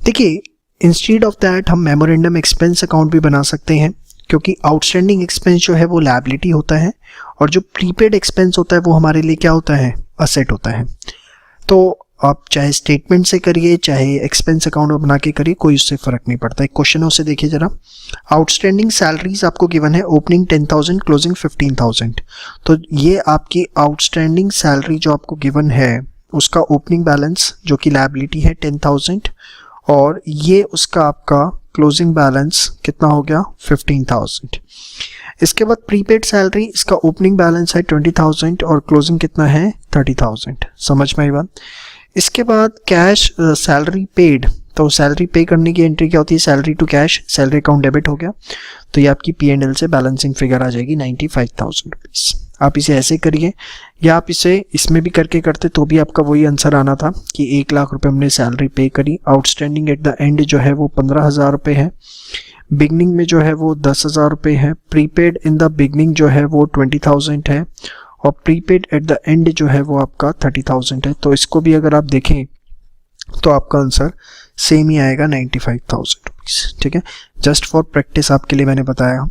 देखिए, इंस्टेड ऑफ दैट हम मेमोरेंडम एक्सपेंस अकाउंट भी बना सकते हैं, क्योंकि आउटस्टैंडिंग एक्सपेंस जो है वो लायबिलिटी होता है और जो प्रीपेड एक्सपेंस होता है वो हमारे लिए क्या होता है? असेट होता है। तो आप चाहे स्टेटमेंट से करिए चाहे एक्सपेंस अकाउंट में बना के करिए, कोई उससे फर्क नहीं पड़ता। एक क्वेश्चन है उसे देखिए जरा। आउटस्टैंडिंग सैलरीज आपको गिवन है, ओपनिंग 10,000, क्लोजिंग 15,000। तो ये आपकी आउटस्टैंडिंग सैलरी जो आपको गिवन है उसका ओपनिंग बैलेंस जो कि लायबिलिटी है 10,000, और ये उसका आपका क्लोजिंग बैलेंस कितना हो गया? 15,000। इसके बाद प्रीपेड सैलरी, इसका ओपनिंग बैलेंस है 20,000 और क्लोजिंग कितना है? 30,000। समझ में आई बात? इसके बाद कैश सैलरी पेड, तो सैलरी पे करने की एंट्री क्या होती है? Salary to cash, salary account debit हो गया, तो ये आपकी P&L से बैलेंसिंग फिगर आ जाएगी 95,000 रुपीज़। आप इसे ऐसे करिए या आप इसे इसमें भी करके करते तो भी आपका वही आंसर आना था कि 1 लाख रुपए हमने सैलरी पे करी। आउटस्टैंडिंग एट द एंड जो है वो 15,000 रुपये है, बिगनिंग में जो है वो 10,000 रुपये है, प्रीपेड इन द बिगनिंग जो है वो 20,000 है और प्रीपेड एट द एंड जो है वो आपका 30,000 है। तो इसको भी अगर आप देखें तो आपका आंसर सेम ही आएगा 95,000 रुपीज़। ठीक है, जस्ट फॉर प्रैक्टिस आपके लिए मैंने बताया।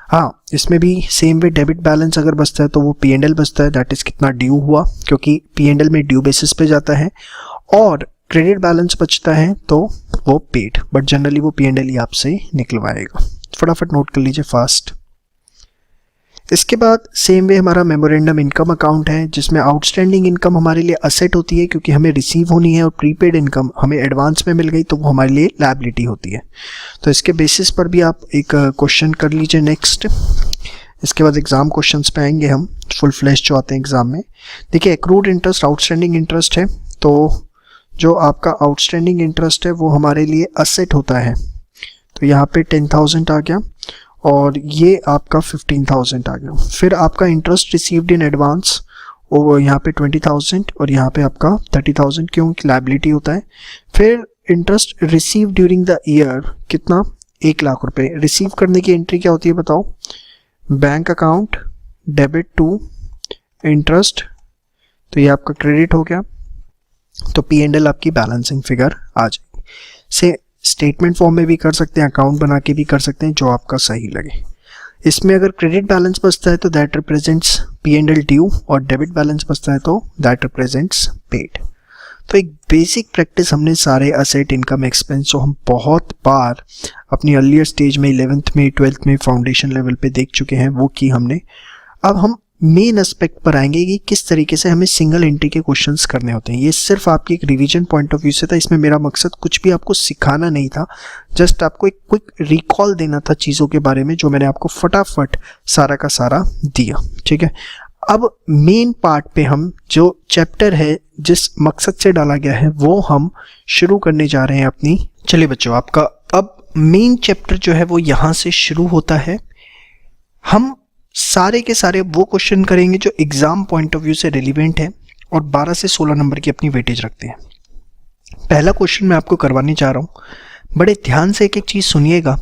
हाँ, इसमें भी सेम वे डेबिट बैलेंस अगर बचता है तो वो P&L बचता है, दैट इज कितना ड्यू हुआ, क्योंकि P&L में ड्यू बेसिस पे जाता है, और क्रेडिट बैलेंस बचता है तो वो पेड, बट जनरली वो P&L ही आपसे निकलवाएगा। फटाफट नोट कर लीजिए फास्ट। इसके बाद सेम वे हमारा मेमोरेंडम इनकम अकाउंट है, जिसमें आउटस्टैंडिंग इनकम हमारे लिए असेट होती है क्योंकि हमें रिसीव होनी है, और प्रीपेड इनकम हमें एडवांस में मिल गई तो वो हमारे लिए लायबिलिटी होती है। तो इसके बेसिस पर भी आप एक क्वेश्चन कर लीजिए नेक्स्ट। इसके बाद एग्जाम क्वेश्चंस पे आएंगे हम, फुल फ्लैश जो आते हैं एग्जाम में। देखिए, एक्रूड इंटरेस्ट आउटस्टैंडिंग इंटरेस्ट है, तो जो आपका आउटस्टैंडिंग इंटरेस्ट है वो हमारे लिए असेट होता है। तो यहाँ पे 10,000 आ गया और ये आपका 15,000 आ गया। फिर आपका इंटरेस्ट रिसीव्ड इन एडवांस, और यहाँ पे 20,000 और यहाँ पे आपका 30,000, क्योंकि लायबिलिटी होता है। फिर interest receive during the year कितना? 1 लाख रुपए। रिसीव करने की एंट्री क्या होती है बताओ? Bank account, debit to interest, तो ये आपका क्रेडिट हो गया, तो P&L आपकी बैलेंसिंग फिगर आ जाएगी। से स्टेटमेंट फॉर्म में भी कर सकते हैं, अकाउंट बना के भी कर सकते हैं, जो आपका सही लगे। इसमें अगर क्रेडिट बैलेंस बचता है तो दैट रिप्रेजेंट्स P&L ड्यू, और डेबिट बैलेंस बचता है तो दैट रिप्रेजेंट्स पेड। तो एक बेसिक प्रैक्टिस हमने सारे असेट, इनकम, एक्सपेंस जो हम बहुत बार अपनी अर्लियर स्टेज में 11th में 12th में फाउंडेशन लेवल पे देख चुके हैं, वो की हमने। अब हम मेन एस्पेक्ट पर आएंगे कि किस तरीके से हमें सिंगल एंट्री के क्वेश्चंस करने होते हैं। ये सिर्फ आपकी एक रिवीजन पॉइंट ऑफ व्यू से था, इसमें मेरा मकसद कुछ भी आपको सिखाना नहीं था, जस्ट आपको एक क्विक रिकॉल देना था चीज़ों के बारे में, जो मैंने आपको फटाफट सारा का सारा दिया। ठीक है, अब मेन पार्ट पे हम जो चैप्टर है जिस मकसद से डाला गया है वो हम शुरू करने जा रहे हैं अपनी। चलिए बच्चों, आपका अब मेन चैप्टर जो है वो यहाँ से शुरू होता है। हम सारे के सारे वो क्वेश्चन करेंगे जो एग्जाम पॉइंट ऑफ व्यू से रिलेवेंट है और 12 से 16 नंबर की अपनी वेटेज रखते हैं। पहला क्वेश्चन मैं आपको करवाने जा रहा हूँ, बड़े ध्यान से एक एक चीज़ सुनिएगा,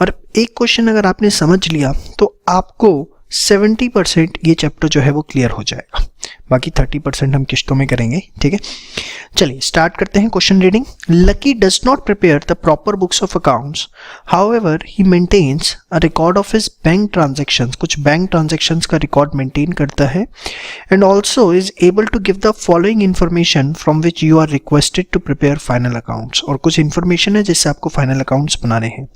और एक क्वेश्चन अगर आपने समझ लिया तो आपको 70% ये चैप्टर जो है वो क्लियर हो जाएगा, बाकी 30% हम किश्तों में करेंगे। ठीक है, चलिए स्टार्ट करते हैं question reading. Lucky does not prepare the proper books of accounts, however he maintains a record of his bank transactions, कुछ बैंक ट्रांजैक्शंस का रिकॉर्ड मेंटेन करता है, and also is able to give the following information from which you are requested to prepare final accounts. और कुछ information है जिससे आपको final accounts बनाने हैं।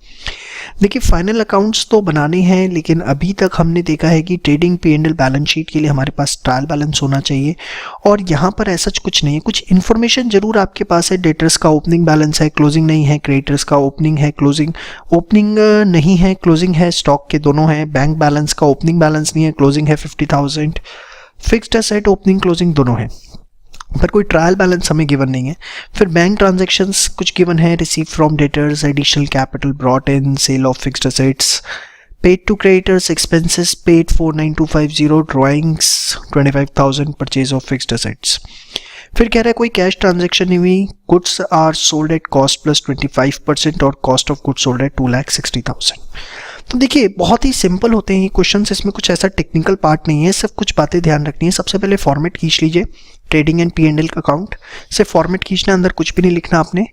देखिए, फाइनल अकाउंट्स तो बनाने हैं, लेकिन अभी तक हमने देखा है कि ट्रेडिंग P&L बैलेंस शीट के लिए हमारे पास ट्रायल बैलेंस होना चाहिए, और यहाँ पर ऐसा कुछ नहीं है। कुछ इन्फॉर्मेशन जरूर आपके पास है, डेटर्स का ओपनिंग बैलेंस है, क्लोजिंग नहीं है, क्रेडिटर्स का ओपनिंग है, क्लोजिंग ओपनिंग नहीं है, क्लोजिंग है, स्टॉक के दोनों है, बैंक बैलेंस का ओपनिंग बैलेंस नहीं है, क्लोजिंग है 50,000, फिक्स्ड एसेट ओपनिंग क्लोजिंग दोनों है, पर कोई ट्रायल बैलेंस हमें गिवन नहीं है। फिर बैंक ट्रांजैक्शंस कुछ गिवन है, receive from debtors, additional capital brought in, sale of fixed assets, paid to creditors, expenses paid 49250, drawings 25,000, purchase of fixed assets. फिर कह रहा है कोई कैश ट्रांजैक्शन नहीं हुई, goods are sold at cost plus 25% और cost of goods sold at 2,60,000। तो देखिए बहुत ही सिंपल होते हैं ये क्वेश्चंस, इसमें कुछ ऐसा टेक्निकल पार्ट नहीं है, सिर्फ कुछ बातें ध्यान रखनी है। सबसे पहले फॉर्मेट खींच लीजिए, ट्रेडिंग एंड P&L का अकाउंट से फॉर्मेट खींचना, अंदर कुछ भी नहीं लिखना आपने।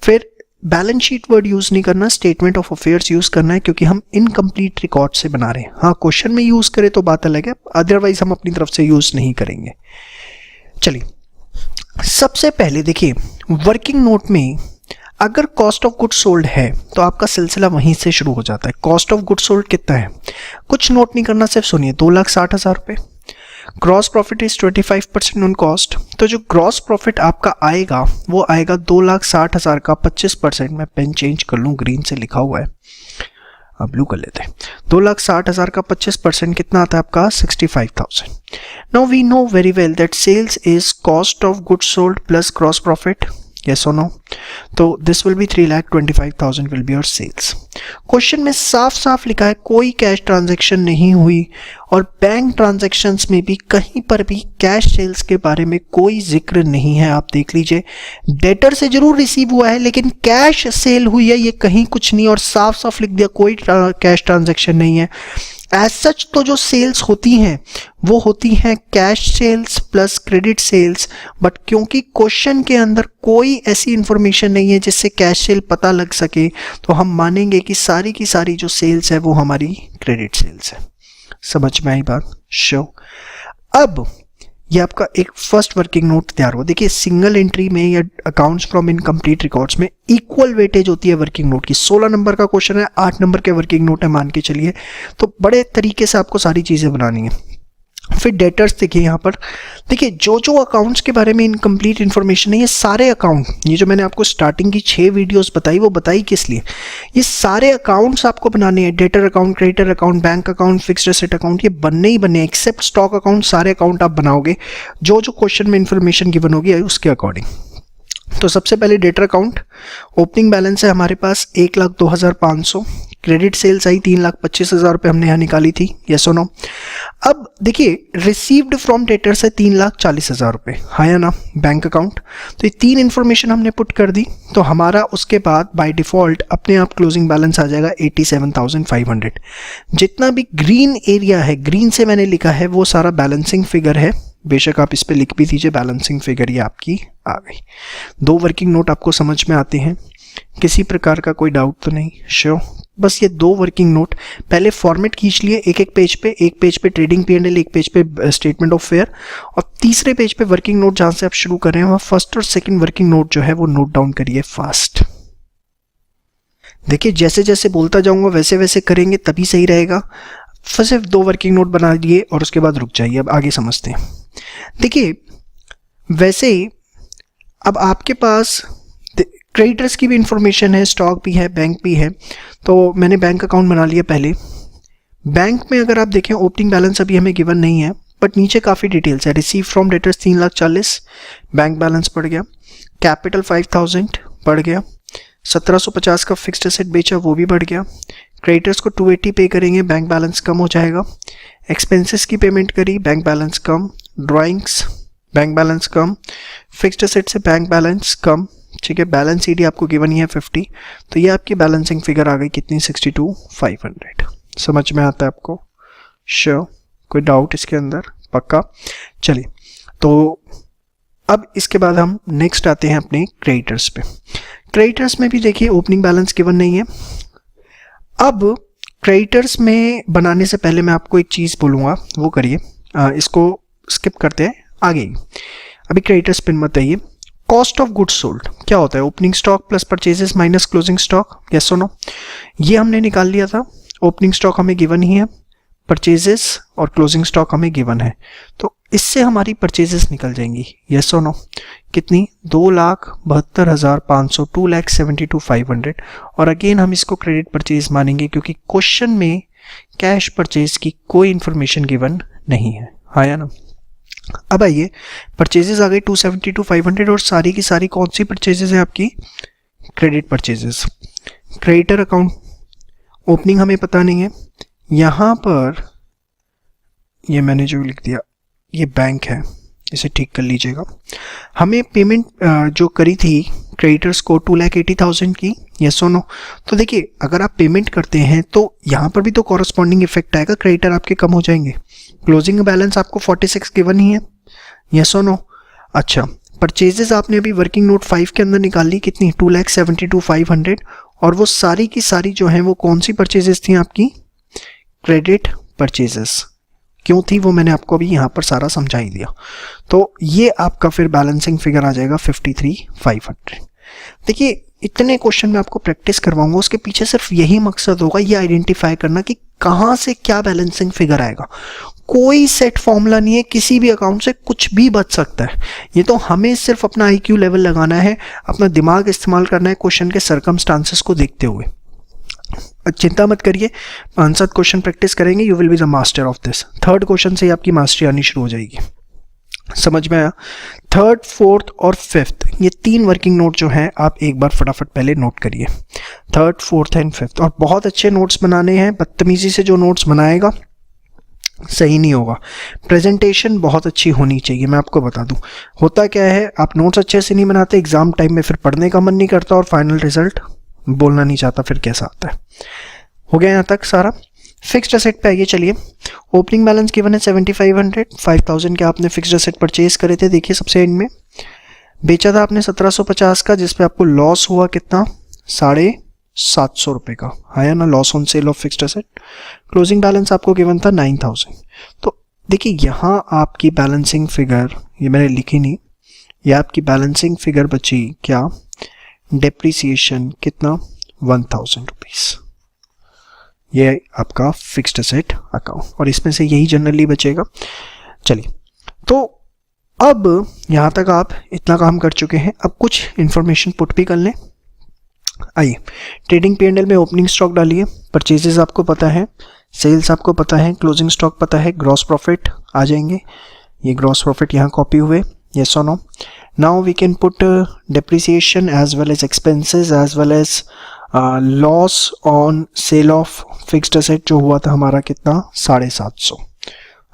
फिर बैलेंस शीट वर्ड यूज नहीं करना, स्टेटमेंट ऑफ अफेयर्स यूज करना है, क्योंकि हम इनकम्प्लीट रिकॉर्ड से बना रहे हैं। हाँ, क्वेश्चन में यूज करें तो बात अलग है, अदरवाइज हम अपनी तरफ से यूज नहीं करेंगे। चलिए सबसे पहले देखिए, वर्किंग नोट में अगर कॉस्ट ऑफ गुड्स सोल्ड है तो आपका सिलसिला वहीं से शुरू हो जाता है। कॉस्ट ऑफ गुड्स सोल्ड कितना है, कुछ नोट नहीं करना, सिर्फ सुनिए, 2,60,000 रुपये। Gross profit is 25% on cost, तो जो ग्रॉस प्रॉफिट आपका आएगा वो आएगा 2,60,000 का 25%। मैं पेन चेंज कर लूँ, ग्रीन से लिखा हुआ है, अब ब्लू कर लेते हैं। 2,60,000 का 25% कितना आता है आपका, 65,000। Now we know very well that sales is cost of goods sold plus gross profit, yes or no? तो this will be 3,25,000 will be your sales. Question में साफ साफ लिखा है कोई कैश ट्रांजैक्शन नहीं हुई, और बैंक ट्रांजैक्शंस में भी कहीं पर भी कैश सेल्स के बारे में कोई जिक्र नहीं है। आप देख लीजिए, डेटर से जरूर रिसीव हुआ है लेकिन कैश सेल हुई है ये कहीं कुछ नहीं, और साफ साफ लिख दिया कोई कैश ट्रांजैक्शन नहीं है। एज सच तो जो सेल्स होती हैं वो होती हैं cash sales plus credit sales, but क्योंकि क्वेश्चन के अंदर कोई ऐसी इंफॉर्मेशन नहीं है जिससे कैश सेल पता लग सके, तो हम मानेंगे कि सारी की सारी जो सेल्स है वो हमारी क्रेडिट सेल्स है। समझ में आई बात? श्योर। अब ये आपका एक फर्स्ट वर्किंग नोट तैयार हुआ। देखिए सिंगल एंट्री में या अकाउंट्स फ्रॉम इनकम्प्लीट रिकॉर्ड्स में इक्वल वेटेज होती है वर्किंग नोट की। 16 नंबर का क्वेश्चन है, 8 नंबर के वर्किंग नोट है मान के चलिए, तो बड़े तरीके से आपको सारी चीज़ें बनानी है। फिर डेटर्स देखिए, यहाँ पर देखिए जो जो अकाउंट्स के बारे में इनकम्प्लीट इन्फॉर्मेशन है, ये सारे अकाउंट, ये जो मैंने आपको स्टार्टिंग की 6 वीडियोस बताई वो बताई किस लिए, ये सारे अकाउंट्स आपको बनाने हैं। Debtor account, creditor account, bank account, fixed asset account, ये बनने ही बनने, एक्सेप्ट स्टॉक अकाउंट, सारे अकाउंट आप बनाओगे जो जो क्वेश्चन में इन्फॉर्मेशन गिवन होगी उसके अकॉर्डिंग। तो सबसे पहले डेटर अकाउंट, ओपनिंग बैलेंस है हमारे पास 1,02,500, क्रेडिट सेल्स आई 3,25,000 रुपये हमने यहाँ निकाली थी, यस और नो। अब देखिए रिसीव्ड फ्रॉम डेटर से 3,40,000 रुपये, हाँ या ना, बैंक अकाउंट। तो ये 3 इन्फॉर्मेशन हमने पुट कर दी, तो हमारा उसके बाद बाय डिफ़ॉल्ट अपने आप क्लोजिंग बैलेंस आ जाएगा 87,500। जितना भी ग्रीन एरिया है, ग्रीन से मैंने लिखा है, वो सारा बैलेंसिंग फिगर है। बेशक आप इस पे लिख भी दीजिए बैलेंसिंग फिगर, ये आपकी आ गई। 2 वर्किंग नोट आपको समझ में आते हैं, किसी प्रकार का कोई डाउट तो नहीं? श्योर। बस ये 2 वर्किंग नोट पहले फॉर्मेट खींच लिए, एक पेज पे, एक पेज पे ट्रेडिंग P&L, एक पेज पे स्टेटमेंट ऑफ फेयर, और तीसरे पेज पे वर्किंग नोट जहां से आप शुरू कर रहे हैं वहाँ फर्स्ट और सेकंड वर्किंग नोट जो है वो नोट डाउन करिए फास्ट। देखिए जैसे जैसे बोलता जाऊंगा वैसे वैसे करेंगे तभी सही रहेगा। सिर्फ 2 वर्किंग नोट बना दिए और उसके बाद रुक जाइए, अब आगे समझते हैं। देखिए वैसे ही अब आपके पास क्रेडिटर्स की भी इंफॉर्मेशन है, स्टॉक भी है, बैंक भी है, तो मैंने बैंक अकाउंट बना लिया पहले। बैंक में अगर आप देखें ओपनिंग बैलेंस अभी हमें गिवन नहीं है, बट नीचे काफ़ी डिटेल्स है। Receive from debtors 3,40,000, bank balance बढ़ गया, कैपिटल 5,000 बढ़ गया, 1,750 का फिक्स्ड एसेट बेचा वो भी बढ़ गया, क्रेडिटर्स को 280 पे करेंगे, बैंक बैलेंस कम हो जाएगा, एक्सपेंसेस की पेमेंट करी, बैंक बैलेंस कम, ड्राइंग्स बैंक बैलेंस कम, फिक्स्ड एसेट से बैंक बैलेंस कम, ठीक है। बैलेंस ईडी आपको गिवन ही है 50, तो ये आपकी बैलेंसिंग फिगर आ गई कितनी, 62,500। समझ में आता है आपको? श्योर। कोई डाउट इसके अंदर? पक्का। चलिए तो अब इसके बाद हम नेक्स्ट आते हैं अपने क्रेडिटर्स पे। क्रेडिटर्स में भी देखिए ओपनिंग बैलेंस गिवन नहीं है। अब क्रेडिटर्स में बनाने से पहले मैं आपको एक चीज़ बोलूँगा, वो करिए, इसको स्किप करते हैं आगे। अभी क्रेडिटर्स पे मत आइए। कॉस्ट ऑफ गुड्स सोल्ड क्या होता है? Opening stock plus purchases minus closing stock, yes और नो? ये हमने निकाल लिया था। ओपनिंग स्टॉक हमें गिवन ही है, परचेजेस और क्लोजिंग स्टॉक हमें गिवन है, तो इससे हमारी परचेजेस निकल जाएंगी, यस और नो? कितनी? 2,72,500, 2,72,500। और अगेन हम इसको क्रेडिट परचेज मानेंगे क्योंकि क्वेश्चन में कैश परचेज की कोई इंफॉर्मेशन गिवन नहीं है, हाँ या ना? अब आइए, परचेजेस आ गई 272,500 और सारी की सारी कौन सी परचेजेस है आपकी? Credit purchases. Creditor account opening हमें पता नहीं है, यहाँ पर ये मैंने जो लिख दिया ये बैंक है, इसे ठीक कर लीजिएगा। हमें पेमेंट जो करी थी क्रेडिटर्स को 2,80,000 की, यस और नो। तो देखिए अगर आप पेमेंट करते हैं तो यहाँ पर भी तो कॉरस्पॉन्डिंग इफेक्ट आएगा, क्रेडिटर आपके कम हो जाएंगे। क्लोजिंग बैलेंस आपको 46 गिवन ही है, यस और नो। अच्छा, परचेजेस आपने अभी वर्किंग नोट 5 के अंदर निकाल ली, कितनी 2,72,500, और वो सारी की सारी जो हैं वो कौन सी परचेजेस थी आपकी, क्रेडिट परचेजेस। क्यों थी वो मैंने आपको अभी यहाँ पर सारा समझा ही दिया। तो ये आपका फिर बैलेंसिंग फिगर आ जाएगा 53,500। देखिए इतने क्वेश्चन मैं आपको प्रैक्टिस करवाऊंगा, उसके पीछे सिर्फ यही मकसद होगा, ये आइडेंटिफाई करना कि कहाँ से क्या बैलेंसिंग फिगर आएगा। कोई सेट फॉर्मूला नहीं है, किसी भी अकाउंट से कुछ भी बच सकता है। ये तो हमें सिर्फ अपना IQ लेवल लगाना है, अपना दिमाग इस्तेमाल करना है क्वेश्चन के सर्कमस्टांसेस को देखते हुए। चिंता मत करिए, 5-7 क्वेश्चन प्रैक्टिस करेंगे, you will be the master of this. Third question से ही आपकी मास्टरी आनी शुरू हो जाएगी। समझ में आया? थर्ड, फोर्थ और फिफ्थ, ये 3 वर्किंग नोट जो हैं आप एक बार फटाफट पहले नोट करिए, थर्ड, फोर्थ एंड फिफ्थ। और बहुत अच्छे नोट्स बनाने हैं, बदतमीजी से जो नोट्स बनाएगा सही नहीं होगा। प्रेजेंटेशन बहुत अच्छी होनी चाहिए। मैं आपको बता दूं, होता क्या है, आप नोट्स अच्छे से नहीं बनाते, एग्जाम टाइम में फिर पढ़ने का मन नहीं करता और फाइनल रिजल्ट बोलना नहीं चाहता फिर कैसा आता है। हो गया यहाँ तक सारा। फिक्स्ड एसेट पे आइए चलिए। ओपनिंग बैलेंस गिवन है 7,500, 5,000 के आपने फिक्स्ड एसेट परचेज करे थे। देखिए सबसे एंड में बेचा था आपने 1750 का, जिसपे आपको लॉस हुआ कितना, 750 रुपये का, है ना, loss on sale of fixed asset. Closing balance आपको गिवन था 9,000। तो देखिए यहाँ आपकी बैलेंसिंग फिगर, ये मैंने लिखी नहीं, ये आपकी बैलेंसिंग फिगर बची क्या, डेप्रिसिएशन कितना, 1,000 रुपीज़। ये आपका फिक्स्ड एसेट अकाउंट, और इसमें से यही जनरली बचेगा। चलिए, तो अब यहाँ तक आप इतना काम कर चुके हैं, अब कुछ इंफॉर्मेशन पुट भी कर लें। आइए, ट्रेडिंग P&L में ओपनिंग स्टॉक डालिए, परचेजेस आपको पता है, सेल्स आपको पता है, क्लोजिंग स्टॉक पता है, ग्रॉस प्रॉफिट आ जाएंगे, ये ग्रॉस प्रॉफिट यहाँ कॉपी हुए, यस और no. Now we can put depreciation as well as expenses as well as loss on sale of fixed asset जो हुआ था हमारा कितना, 750,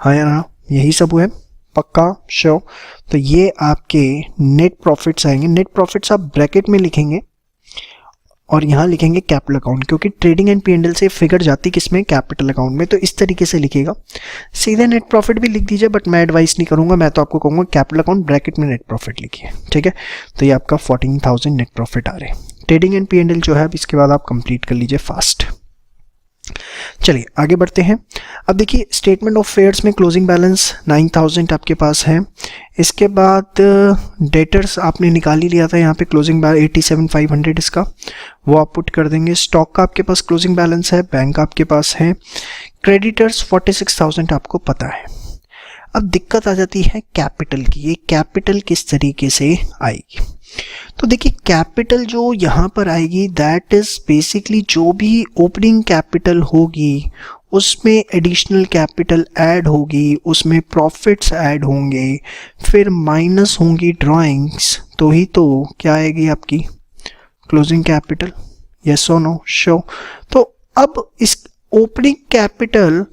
हाँ या ना, यही सब हुआ है, पक्का श्योर। तो ये आपके नेट प्रॉफिट्स आएंगे। नेट प्रॉफिट्स आप ब्रैकेट में लिखेंगे और यहाँ लिखेंगे कैपिटल अकाउंट, क्योंकि ट्रेडिंग एंड P&L से फिगर जाती किसमें, कैपिटल अकाउंट में। तो इस तरीके से लिखेगा। सीधे नेट प्रॉफिट भी लिख दीजिए, बट मैं एडवाइस नहीं करूंगा, मैं तो आपको कहूँगा कैपिटल अकाउंट ब्रैकेट में नेट प्रॉफिट लिखिए, ठीक है। तो ये आपका 14,000 नेट प्रॉफिट आ रहे हैं। ट्रेडिंग एंड P&L जो है अब इसके बाद आप कंप्लीट कर लीजिए फास्ट। चलिए आगे बढ़ते हैं। अब देखिए स्टेटमेंट ऑफ फेयर्स में क्लोजिंग बैलेंस 9,000 आपके पास है। इसके बाद डेटर्स आपने निकाल ही लिया था, यहाँ पे क्लोजिंग बैलेंस 87,500 इसका, वो आप पुट कर देंगे। स्टॉक का आपके पास क्लोजिंग बैलेंस है, बैंक आपके पास है, क्रेडिटर्स 46,000 आपको पता है। अब दिक्कत आ जाती है कैपिटल की, ये कैपिटल किस तरीके से आएगी। तो देखिए कैपिटल जो यहाँ पर आएगी दैट इज बेसिकली जो भी ओपनिंग कैपिटल होगी उसमें एडिशनल कैपिटल ऐड होगी, उसमें प्रॉफिट्स ऐड होंगे, फिर माइनस होंगी ड्राइंग्स, तो ही तो क्या आएगी आपकी क्लोजिंग कैपिटल, यस और नो, श्योर। तो अब इस ओपनिंग कैपिटल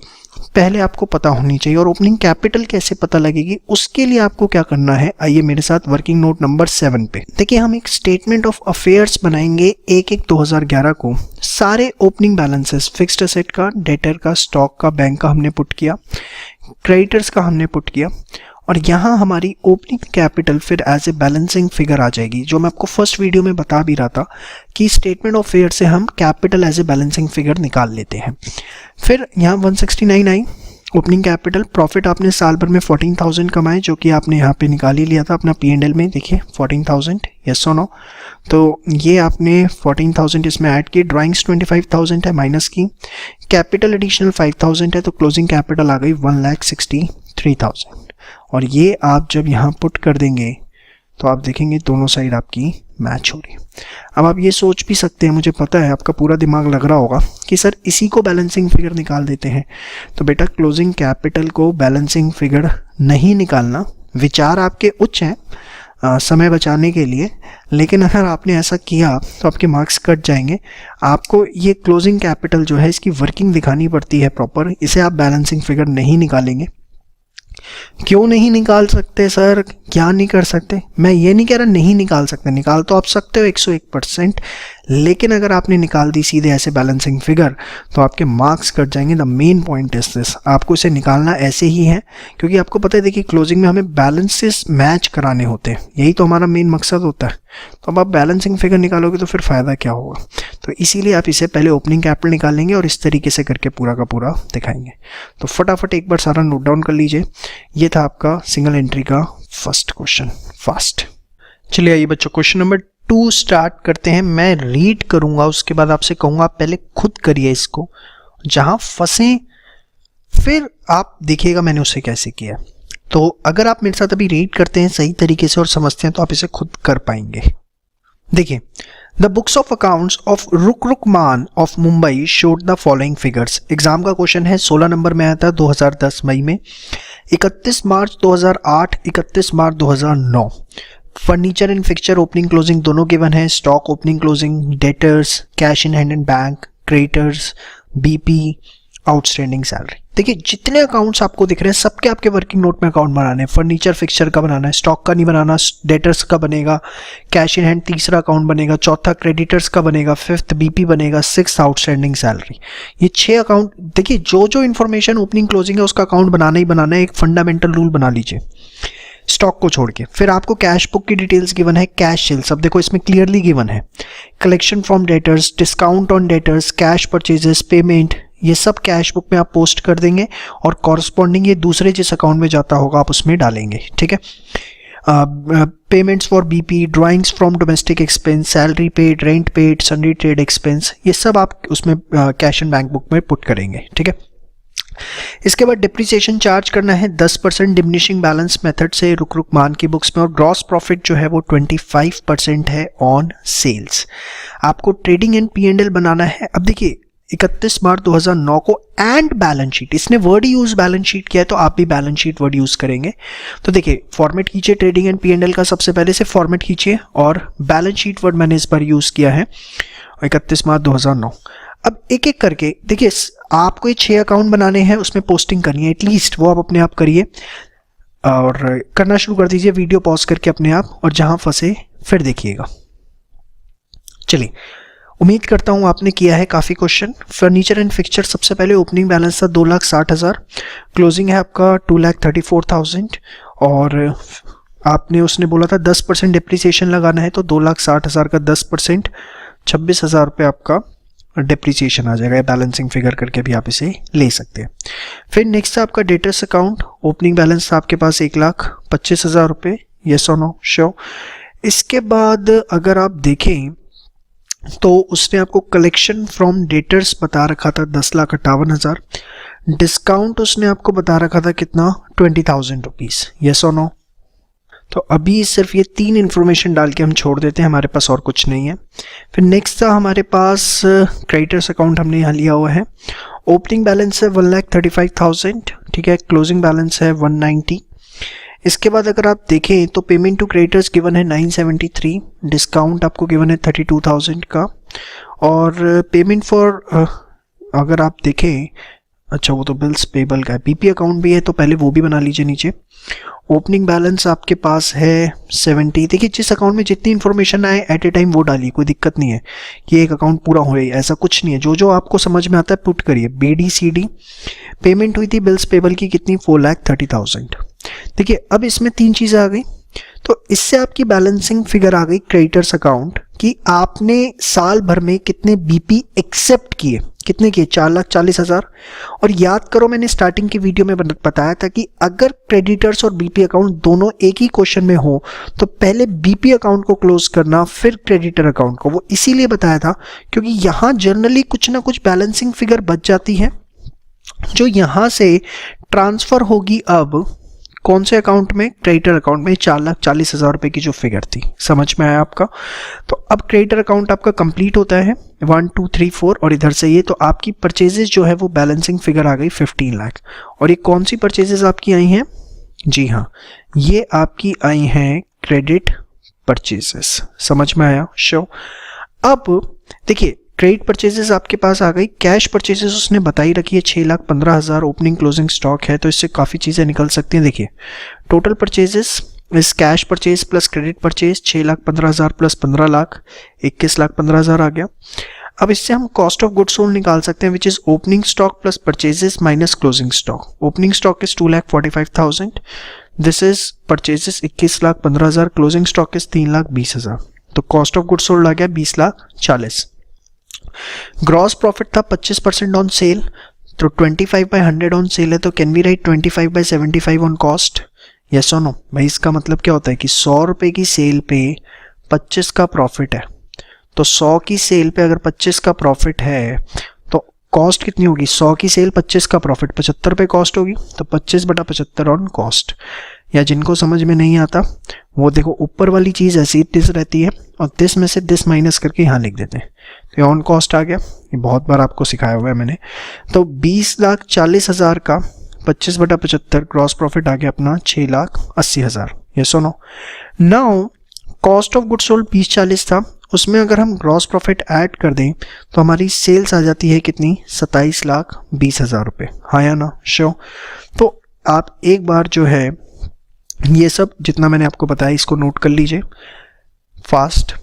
पहले आपको पता होनी चाहिए, और ओपनिंग कैपिटल कैसे पता लगेगी उसके लिए आपको क्या करना है, आइए मेरे साथ वर्किंग नोट नंबर 7 पे। देखिए हम एक स्टेटमेंट ऑफ अफेयर्स बनाएंगे 1/1/2011 को। सारे ओपनिंग बैलेंसेस, फिक्स्ड एसेट का, डेटर का, स्टॉक का, बैंक का हमने पुट किया, क्रेडिटर्स का हमने पुट किया, और यहाँ हमारी ओपनिंग कैपिटल फिर एज ए बैलेंसिंग फिगर आ जाएगी। जो मैं आपको फर्स्ट वीडियो में बता भी रहा था कि स्टेटमेंट ऑफ फेयर से हम capital as a balancing figure निकाल लेते हैं। फिर यहाँ 169 आई ओपनिंग कैपिटल। प्रॉफिट आपने साल भर में 14,000 कमाए, जो कि आपने यहाँ पे निकाल ही लिया था अपना P&L में, देखिए 14,000, यस और नो। तो ये आपने 14,000 इसमें ऐड किए। ड्राइंग्स 25,000 है माइनस की, कैपिटल एडिशनल 5,000 है, तो क्लोजिंग कैपिटल आ गई 1,63,000। और ये आप जब यहाँ पुट कर देंगे तो आप देखेंगे दोनों साइड आपकी मैच हो रही है। अब आप ये सोच भी सकते हैं, मुझे पता है आपका पूरा दिमाग लग रहा होगा कि सर इसी को बैलेंसिंग फिगर निकाल देते हैं। तो बेटा क्लोजिंग कैपिटल को बैलेंसिंग फिगर नहीं निकालना, विचार आपके उच्च हैं, समय बचाने के लिए, लेकिन अगर आपने ऐसा किया तो आपके मार्क्स कट जाएंगे। आपको ये क्लोजिंग कैपिटल जो है इसकी वर्किंग दिखानी पड़ती है प्रॉपर, इसे आप बैलेंसिंग फिगर नहीं निकालेंगे। क्यों नहीं निकाल सकते सर, क्या नहीं कर सकते? मैं ये नहीं कह रहा नहीं निकाल सकते, निकाल तो आप सकते हो 101%, लेकिन अगर आपने निकाल दी सीधे ऐसे बैलेंसिंग फिगर तो आपके मार्क्स कट जाएंगे। The main point is this, आपको इसे निकालना ऐसे ही है, क्योंकि आपको पता है देखिए क्लोजिंग में हमें बैलेंसेस मैच कराने होते हैं, यही तो हमारा मेन मकसद होता है। तो अब आप बैलेंसिंग फिगर निकालोगे तो फिर फ़ायदा क्या होगा? तो इसीलिए आप इसे पहले ओपनिंग कैपिटल निकालेंगे और इस तरीके से करके पूरा का पूरा दिखाएंगे। तो फटाफट एक बार सारा नोट डाउन कर लीजिए। ये था आपका सिंगल एंट्री का फर्स्ट क्वेश्चन, फास्ट। चलिए आइए बच्चों, क्वेश्चन नंबर 2 स्टार्ट करते हैं। मैं रीड करूंगा, उसके बाद आपसे कहूंगा पहले खुद करिए इसको, जहां फंसे फिर आप देखिएगा मैंने उसे कैसे किया। तो अगर आप मेरे साथ अभी रीड करते हैं सही तरीके से और समझते हैं तो आप इसे खुद कर पाएंगे। देखिए, the books of accounts of रुकरुकमान of Mumbai showed the following figures. Exam का क्वेश्चन है, 16 नंबर में आया था 2010 मई में। 31 March 2008, 31 March 2009। Furniture and fixture opening closing दोनों गिवन है। Stock opening closing, debtors, cash in hand and bank, creditors, BP, outstanding salary. देखिए जितने अकाउंट्स आपको दिख रहे हैं सबके आपके वर्किंग नोट में अकाउंट बनाने हैं। फर्नीचर फिक्चर का बनाना है, स्टॉक का नहीं बनाना, डेटर्स का बनेगा, कैश इन हैंड तीसरा अकाउंट बनेगा, चौथा क्रेडिटर्स का बनेगा, फिफ्थ बीपी बनेगा, सिक्स्थ आउटस्टैंडिंग सैलरी। ये 6 अकाउंट। देखिए जो इन्फॉर्मेशन ओपनिंग क्लोजिंग है उसका अकाउंट बनाना ही बनाना है, एक फंडामेंटल रूल बना लीजिए स्टॉक को छोड़ के। फिर आपको कैश बुक की डिटेल्स गिवन है, कैश सेल्स, अब देखो इसमें क्लियरली गिवन है। Collection from debtors, discount on debtors, cash purchases, payment, ये सब कैश बुक में आप पोस्ट कर देंगे और कॉरस्पॉन्डिंग ये दूसरे जिस अकाउंट में जाता होगा आप उसमें डालेंगे, ठीक है। Payments for BP, drawings from domestic expense, salary paid, rent paid, Sunday trade expense, ये सब आप उसमें कैश एंड बैंक बुक में पुट करेंगे, ठीक है। इसके बाद डिप्रिसिएशन चार्ज करना है 10% डिमिनिशिंग बैलेंस मेथड से रुकरुकमान की बुक्स में, और ग्रॉस प्रॉफिट जो है वो 25% है ऑन सेल्स। आपको ट्रेडिंग एंड P&L बनाना है। अब देखिए 31 मार्च 2009 को एंड बैलेंस शीट, इसने वर्ड यूज बैलेंस शीट किया है तो आप भी बैलेंस शीट वर्ड यूज करेंगे। तो देखिए फॉर्मेट कीजिए ट्रेडिंग एंड P&L का, सबसे पहले से फॉर्मेट कीजिए और बैलेंस शीट वर्ड मैंने इस बार यूज किया है 31 मार्च 2009। अब एक एक करके देखिए आपको ये 6 अकाउंट बनाने हैं, उसमें पोस्टिंग करनी है एटलीस्ट, वो आप अपने आप करिए और करना शुरू कर दीजिए वीडियो पॉज करके अपने आप, और जहां फंसे फिर देखिएगा। चलिए, उम्मीद करता हूं आपने किया है काफ़ी क्वेश्चन। फर्नीचर एंड फिक्चर, सबसे पहले ओपनिंग बैलेंस था 2,60,000, क्लोजिंग है आपका 2,34,000, और आपने उसने बोला था 10% डिप्रिसिएशन लगाना है, तो 2,60,000 का 10% 26,000 रुपये आपका डिप्रिसिएशन आ जाएगा। बैलेंसिंग फिगर करके भी आप इसे ले सकते हैं। फिर नेक्स्ट है आपका डेटर्स अकाउंट, ओपनिंग बैलेंस था आपके पास 1,25,000 रुपये, येस और नो, श्योर। इसके बाद अगर आप देखें तो उसने आपको कलेक्शन फ्रॉम डेटर्स बता रखा था 10,58,000, डिस्काउंट उसने आपको बता रखा था कितना, 20,000 रुपीज़, येस और नो। तो अभी सिर्फ ये 3 इन्फॉर्मेशन डाल के हम छोड़ देते हैं, हमारे पास और कुछ नहीं है। फिर नेक्स्ट था हमारे पास क्रेडिटर्स अकाउंट, हमने यहाँ लिया हुआ है। ओपनिंग बैलेंस है 1,35,000, ठीक है, क्लोजिंग बैलेंस है 190। इसके बाद अगर आप देखें तो पेमेंट टू क्रेडिटर्स गिवन है 973, डिस्काउंट आपको गिवन है 32,000 का, और पेमेंट फॉर अगर आप देखें, अच्छा वो तो बिल्स पेबल का है, बीपी अकाउंट भी है तो पहले वो भी बना लीजिए नीचे। ओपनिंग बैलेंस आपके पास है 70। देखिए जिस अकाउंट में जितनी इन्फॉर्मेशन आए एट ए टाइम वो डालिए, कोई दिक्कत नहीं है कि एक अकाउंट पूरा हो रही है, ऐसा कुछ नहीं है। जो जो आपको समझ में आता है पुट करिए। BDCD पेमेंट हुई थी बिल्स पेबल की कितनी, 4,30,000। देखिए अब इसमें 3 चीज़ें आ गई, तो इससे आपकी बैलेंसिंग फिगर आ गई क्रेडिटर्स अकाउंट कि आपने साल भर में कितने बीपी एक्सेप्ट किए, कितने किए, 4,40,000। और याद करो मैंने स्टार्टिंग की वीडियो में बताया था कि अगर क्रेडिटर्स और बीपी अकाउंट दोनों एक ही क्वेश्चन में हो तो पहले बीपी अकाउंट को क्लोज करना फिर क्रेडिटर अकाउंट को। वो इसीलिए बताया था क्योंकि यहाँ जनरली कुछ ना कुछ बैलेंसिंग फिगर बच जाती है जो यहाँ से ट्रांसफर होगी अब कौन से अकाउंट में, क्रेडिटर अकाउंट में। 4,40,000 रुपये की जो फिगर थी, समझ में आया आपका। तो अब क्रेडिटर अकाउंट आपका कंप्लीट होता है 1 2 3 4, और इधर से ये तो आपकी परचेजेस जो है वो बैलेंसिंग फिगर आ गई 15 लाख। और ये कौन सी परचेजेस आपकी आई हैं, जी हाँ ये आपकी आई हैं क्रेडिट परचेजेस। समझ में आया? शो। अब देखिए क्रेडिट परचेजेस आपके पास आ गई, कैश परचेजेस उसने बताई रखी है 6,15,000 ओपनिंग क्लोजिंग स्टॉक है, तो इससे काफ़ी चीज़ें निकल सकती हैं। देखिए टोटल परचेजेस इस cash purchase plus credit purchase 6,15,000 plus 15 lakh 21,15,000 आ गया। अब इससे हम कॉस्ट ऑफ गुड्स सोल्ड निकाल सकते हैं which is opening stock plus purchases minus closing stock. Opening stock is 2,45,000, this is purchases 21,15,000, closing stock is 3,20,000, तो कॉस्ट ऑफ गुड्स सोल्ड आ गया 20,40,000। Gross profit था 25% ऑन सेल, तो 25/100 ऑन सेल है, तो can we write 25/75 on cost? Yes और no? भाई इसका मतलब क्या होता है कि 100 रुपए की सेल पे 25 का प्रॉफिट है, तो 100 की सेल पे अगर 25 का प्रॉफिट है तो कॉस्ट कितनी होगी? 100 की सेल 25 का प्रॉफिट 75 पे कॉस्ट होगी, तो 25/75 ऑन कॉस्ट। या जिनको समझ में नहीं आता वो देखो ऊपर वाली चीज़ ऐसी दिस रहती है और दिस में से दिस माइनस करके यहाँ लिख देते हैं, तो ऑन कॉस्ट आ गया। ये बहुत बार आपको सिखाया हुआ है मैंने। तो 20,40,000 का 25/75 ग्रॉस प्रॉफिट आ गया अपना 6,80,000। ये सुनो, now cost of goods sold 20,40 था, उसमें अगर हम ग्रॉस प्रॉफिट ऐड कर दें तो हमारी सेल्स आ जाती है कितनी? 27,20,000 रुपये। हाँ या ना? शो। तो आप एक बार जो है ये सब जितना मैंने आपको बताया इसको नोट कर लीजिए फास्ट।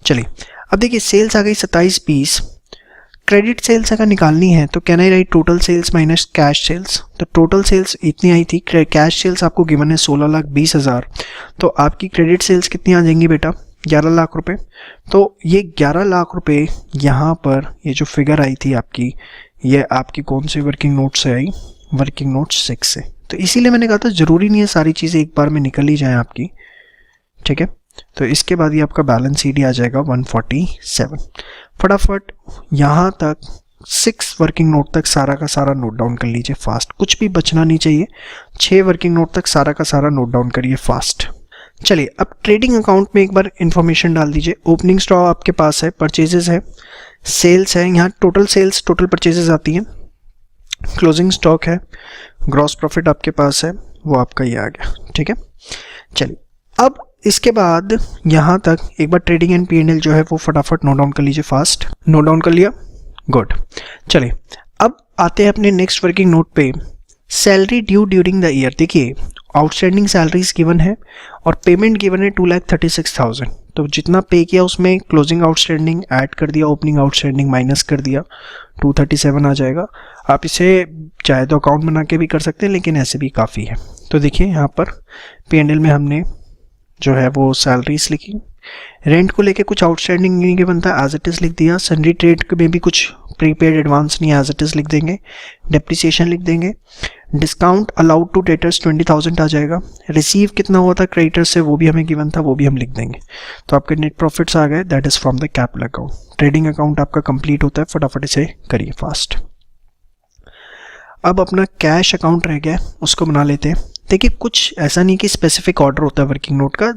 चलिए अब देखिए सेल्स आ गई 27,20, क्रेडिट सेल्स अगर निकालनी है तो can I write total sales minus cash sales? तो टोटल सेल्स इतनी आई थी, कैश सेल्स आपको गिवन है 16,20,000, तो आपकी क्रेडिट सेल्स कितनी आ जाएंगी बेटा? 11 लाख रुपए। तो ये 11 लाख रुपए यहाँ पर ये जो फिगर आई थी आपकी, ये आपकी कौन से वर्किंग नोट से आई? वर्किंग नोट 6 से। तो इसीलिए मैंने कहा था ज़रूरी नहीं है सारी चीज़ें एक बार में निकल ही जाएँ आपकी, ठीक है। तो इसके बाद ये आपका बैलेंस शीट आ जाएगा 147। फटाफट यहाँ तक 6 वर्किंग नोट तक सारा का सारा नोट डाउन कर लीजिए फास्ट, कुछ भी बचना नहीं चाहिए। 6 वर्किंग नोट तक सारा का सारा नोट डाउन करिए फास्ट। चलिए अब ट्रेडिंग अकाउंट में एक बार इंफॉर्मेशन डाल दीजिए। ओपनिंग स्टॉक आपके पास है, परचेजेस है, सेल्स है, यहाँ टोटल सेल्स टोटल परचेजेस आती हैं, क्लोजिंग स्टॉक है, ग्रॉस प्रॉफिट आपके पास है, वो आपका ये आ गया, ठीक है। चलिए अब इसके बाद यहाँ तक एक बार ट्रेडिंग एंड P&L जो है वो फटाफट नोट डाउन कर लीजिए फास्ट। नोट डाउन कर लिया? गुड। चलिए अब आते हैं अपने नेक्स्ट वर्किंग नोट पे, salary due during the year. देखिए आउटस्टैंडिंग सैलरीज गिवन है और पेमेंट गिवन है 2,36,000, तो जितना पे किया उसमें क्लोजिंग आउटस्टैंडिंग ऐड कर दिया, ओपनिंग आउटस्टैंडिंग माइनस कर दिया, 237 आ जाएगा। आप इसे चाहे तो अकाउंट बना के भी कर सकते हैं, लेकिन ऐसे भी काफ़ी है। तो देखिए यहाँ पर P&L में हमने जो है वो सैलरीज लिखी, रेंट को लेके कुछ आउटस्टैंडिंग नहीं गिवन था, एज इट इज़ लिख दिया। सन्ड्री ट्रेड में भी कुछ प्रीपेड एडवांस नहीं, एज इट इज़ लिख देंगे। डेप्रिसिएशन लिख देंगे। डिस्काउंट अलाउड टू डेटर्स 20,000 आ जाएगा। रिसीव कितना हुआ था क्रेडिटर से वो भी हमें गिवन था, वो भी हम लिख देंगे। तो आपके नेट प्रॉफिट्स आ गए, that is from the capital account. Trading account आपका कंप्लीट होता है, फटाफट इसे करिए फास्ट। अब अपना कैश अकाउंट रह गया, उसको बना लेते हैं। देखिए कुछ ऐसा नहीं कि स्पेसिफिक ऑर्डर होता है वर्किंग नोट का,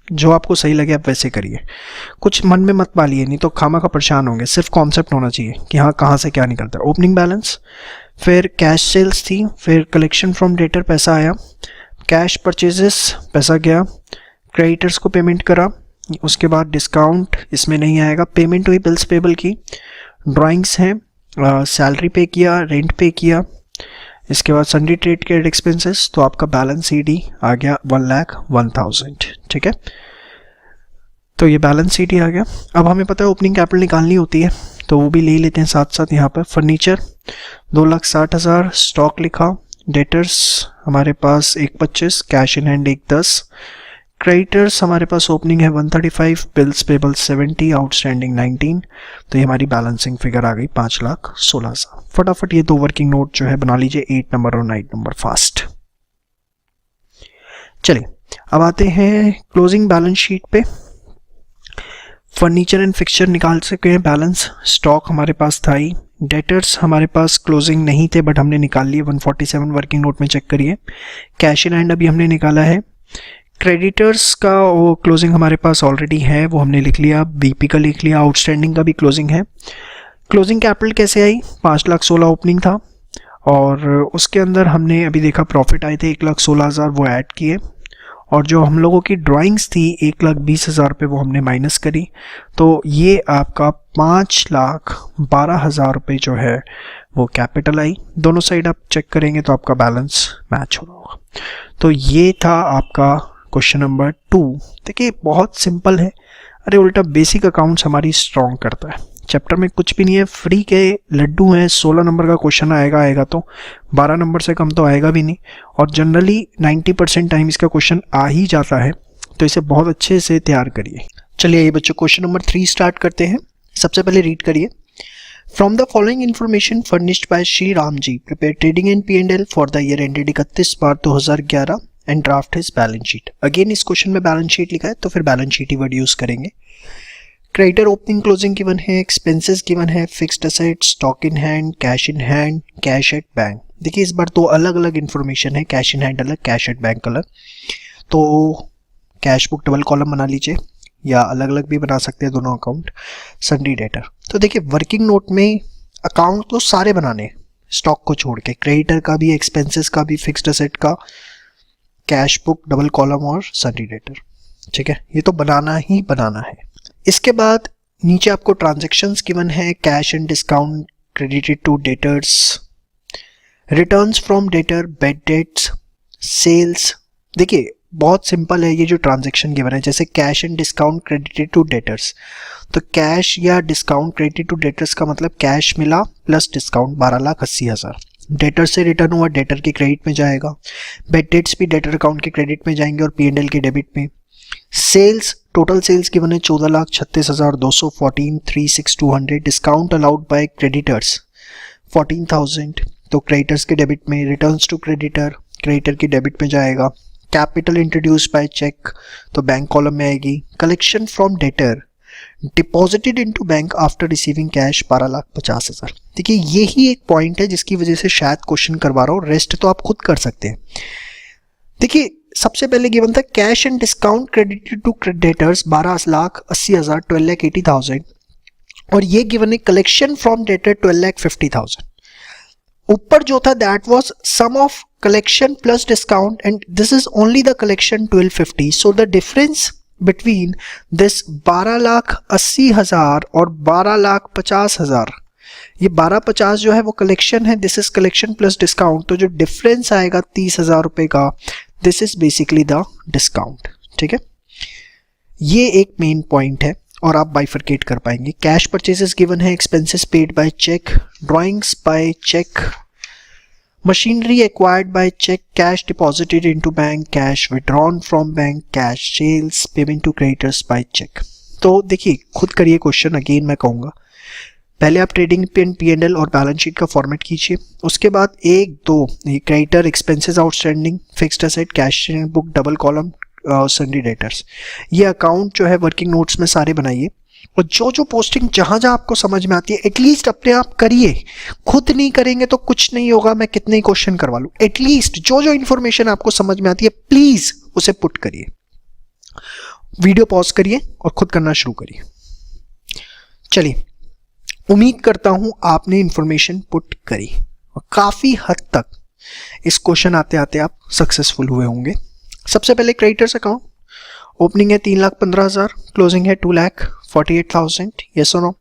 जो आपको सही लगे आप वैसे करिए, कुछ मन में मत पालिए, नहीं तो खामा का परेशान होंगे। सिर्फ कॉन्सेप्ट होना चाहिए कि हाँ कहाँ से क्या निकलता है। ओपनिंग बैलेंस, फिर कैश सेल्स थी, फिर कलेक्शन फ्रॉम डेटर पैसा आया, कैश परचेजेस पैसा गया, क्रेडिटर्स को पेमेंट करा, उसके बाद डिस्काउंट इसमें नहीं आएगा, पेमेंट हुई बिल्स पेबल की, ड्राइंग्स हैं, सैलरी पे किया, रेंट पे किया, इसके बाद सन्ड्री ट्रेड क्रेडिट एक्सपेंसेस, तो आपका बैलेंस CD आ गया 1,01,000, ठीक है। तो ये बैलेंस CD आ गया। अब हमें पता है ओपनिंग कैपिटल निकालनी होती है, तो वो भी ले लेते हैं साथ साथ। यहाँ पर फर्नीचर 2,60,000, स्टॉक लिखा, डेटर्स हमारे पास 1,25, कैश इन हैंड 1,10, क्रेडिटर्स हमारे पास ओपनिंग है 135, बिल्स पेबल 70, आउटस्टैंडिंग 19, तो ये हमारी बैलेंसिंग फिगर आ गई 5,16,000। फटाफट ये दो वर्किंग नोट जो है बना लीजिए, 8 नंबर और 9 नंबर फास्ट। चलिए अब आते हैं क्लोजिंग बैलेंस शीट पे। फर्नीचर एंड फिक्सचर निकाल सके हैं बैलेंस, स्टॉक हमारे पास था ही, डेटर्स हमारे पास क्लोजिंग नहीं थे बट हमने निकाल लिए 147 वर्किंग नोट में, चेक करिए। कैश इन हैंड अभी हमने निकाला है, क्रेडिटर्स का वो क्लोजिंग हमारे पास ऑलरेडी है, वो हमने लिख लिया, BP का लिख लिया, आउटस्टैंडिंग का भी क्लोजिंग है। क्लोजिंग कैपिटल कैसे आई? 5,16,000 ओपनिंग था और उसके अंदर हमने अभी देखा प्रॉफिट आए थे 1,16,000, वो ऐड किए और जो हम लोगों की ड्राइंग्स थी 1,20,000 रुपये वो हमने माइनस करी, तो ये आपका 5,12,000 रुपये जो है वो कैपिटल आई। दोनों साइड आप चेक करेंगे तो आपका बैलेंस मैच हो रहा होगा। तो ये था आपका क्वेश्चन नंबर 2। देखिए बहुत सिंपल है, अरे उल्टा बेसिक अकाउंट्स हमारी स्ट्रॉन्ग करता है। चैप्टर में कुछ भी नहीं है, फ्री के लड्डू हैं। 16 नंबर का क्वेश्चन आएगा तो 12 नंबर से कम तो आएगा भी नहीं, और जनरली 90% टाइम इसका क्वेश्चन आ ही जाता है, तो इसे बहुत अच्छे से तैयार करिए। चलिए ये बच्चों क्वेश्चन नंबर 3 स्टार्ट करते हैं। सबसे पहले रीड करिए, from the following information furnished by Shri Ram ji prepare trading and P&L for the year ended 31 March 2011 and draft his balance sheet. Again इस क्वेश्चन में बैलेंस शीट लिखा है तो फिर बैलेंस शीट ही वर्ड यूज करेंगे। क्रेडिटर ओपनिंग क्लोजिंग गिवन है, एक्सपेंसेस गिवन है, fixed asset, stock in hand, cash in hand, cash at bank. देखिए इस बार तो अलग अलग इन्फॉर्मेशन है, कैश इन हैंड अलग, कैश एट बैंक अलग। तो कैश बुक डबल कॉलम बना लीजिए या अलग अलग भी बना सकते हैं दोनों अकाउंट। सन्डी डेटर, तो देखिए वर्किंग नोट में अकाउंट तो सारे बनाने, स्टॉक को छोड़ के, क्रेडिटर का भी, एक्सपेंसेस का भी, फिक्स्ड असेट का, कैश बुक डबल कॉलम और सन्डी डेटर। ठीक है, ये तो बनाना ही बनाना है। इसके बाद नीचे आपको ट्रांजैक्शंस गिवन है, cash and discount credited to debtors, returns from debtor, bad debts, sales. देखिए बहुत सिंपल है, ये जो ट्रांजैक्शन गिवन है जैसे cash and discount credited to debtors, तो कैश या डिस्काउंट क्रेडिटेड टू डेटर्स का मतलब कैश मिला प्लस डिस्काउंट 12,80,000। डेटर से रिटर्न हुआ डेटर के क्रेडिट में जाएगा, बेड डेट्स भी डेटर अकाउंट के क्रेडिट में जाएंगे और P&L के डेबिट में। सेल्स, टोटल सेल्स गिवन है 14,36,200, 14,36,200, डिस्काउंट अलाउड बाय क्रेडिटर्स 14,000, तो क्रेडिटर्स के डेबिट में, रिटर्न्स टू क्रेडिटर, क्रेडिटर के डेबिट में जाएगा। कैपिटल इंट्रोड्यूस बाय चेक, तो बैंक कॉलम में आएगी। Collection from debtor deposited into bank after receiving cash 12,50,000। देखिए यही एक पॉइंट है जिसकी वजह से शायद क्वेश्चन करवा रहा हूँ, रेस्ट तो आप खुद कर सकते हैं। देखिए सबसे पहले गिवन था cash and discount credited to creditors 12,80,000, 12,80,000, और ये गिवन है कलेक्शन फ्रॉम डेटर 12,50,000। ऊपर जो था that was sum of collection plus discount and this is only the collection 1250, so the difference between this 12,80,000 और 12,50,000, ये 12,50 जो है वो कलेक्शन है, this is collection plus discount, तो जो डिफरेंस आएगा 30,000 रुपए का, this is basically the discount. ठीक है, ये एक मेन पॉइंट है और आप बाइफरकेट कर पाएंगे। कैश परचेजेस गिवन है, expenses paid by cheque, drawings by cheque, machinery acquired by check, cash deposited into bank, cash withdrawn from bank, cash sales, payment to creditors by check। तो देखिए खुद करिए क्वेश्चन, अगेन मैं कहूँगा पहले आप trading pen P&L और balance sheet का फॉर्मेट कीजिए, उसके बाद 1, 2 creditor, expenses outstanding, fixed asset, cash book double column, सन्डी debtors, ये अकाउंट जो है वर्किंग नोट्स में सारे बनाइए। और जो जो पोस्टिंग जहां जहां आपको समझ में आती है एटलीस्ट अपने आप करिए, खुद नहीं करेंगे तो कुछ नहीं होगा, मैं कितने ही क्वेश्चन करवा लूं। एटलीस्ट जो जो इंफॉर्मेशन आपको समझ में आती है प्लीज उसे पुट करिए। वीडियो पॉज करिए और खुद करना शुरू करिए। चलिए, उम्मीद करता हूं आपने इंफॉर्मेशन पुट करी और काफी हद तक इस क्वेश्चन आते आते आप सक्सेसफुल हुए होंगे। सबसे पहले क्रेडिटर्स अकाउंट, ओपनिंग है 3,15,000, क्लोजिंग है 2,48,000, यस और नो।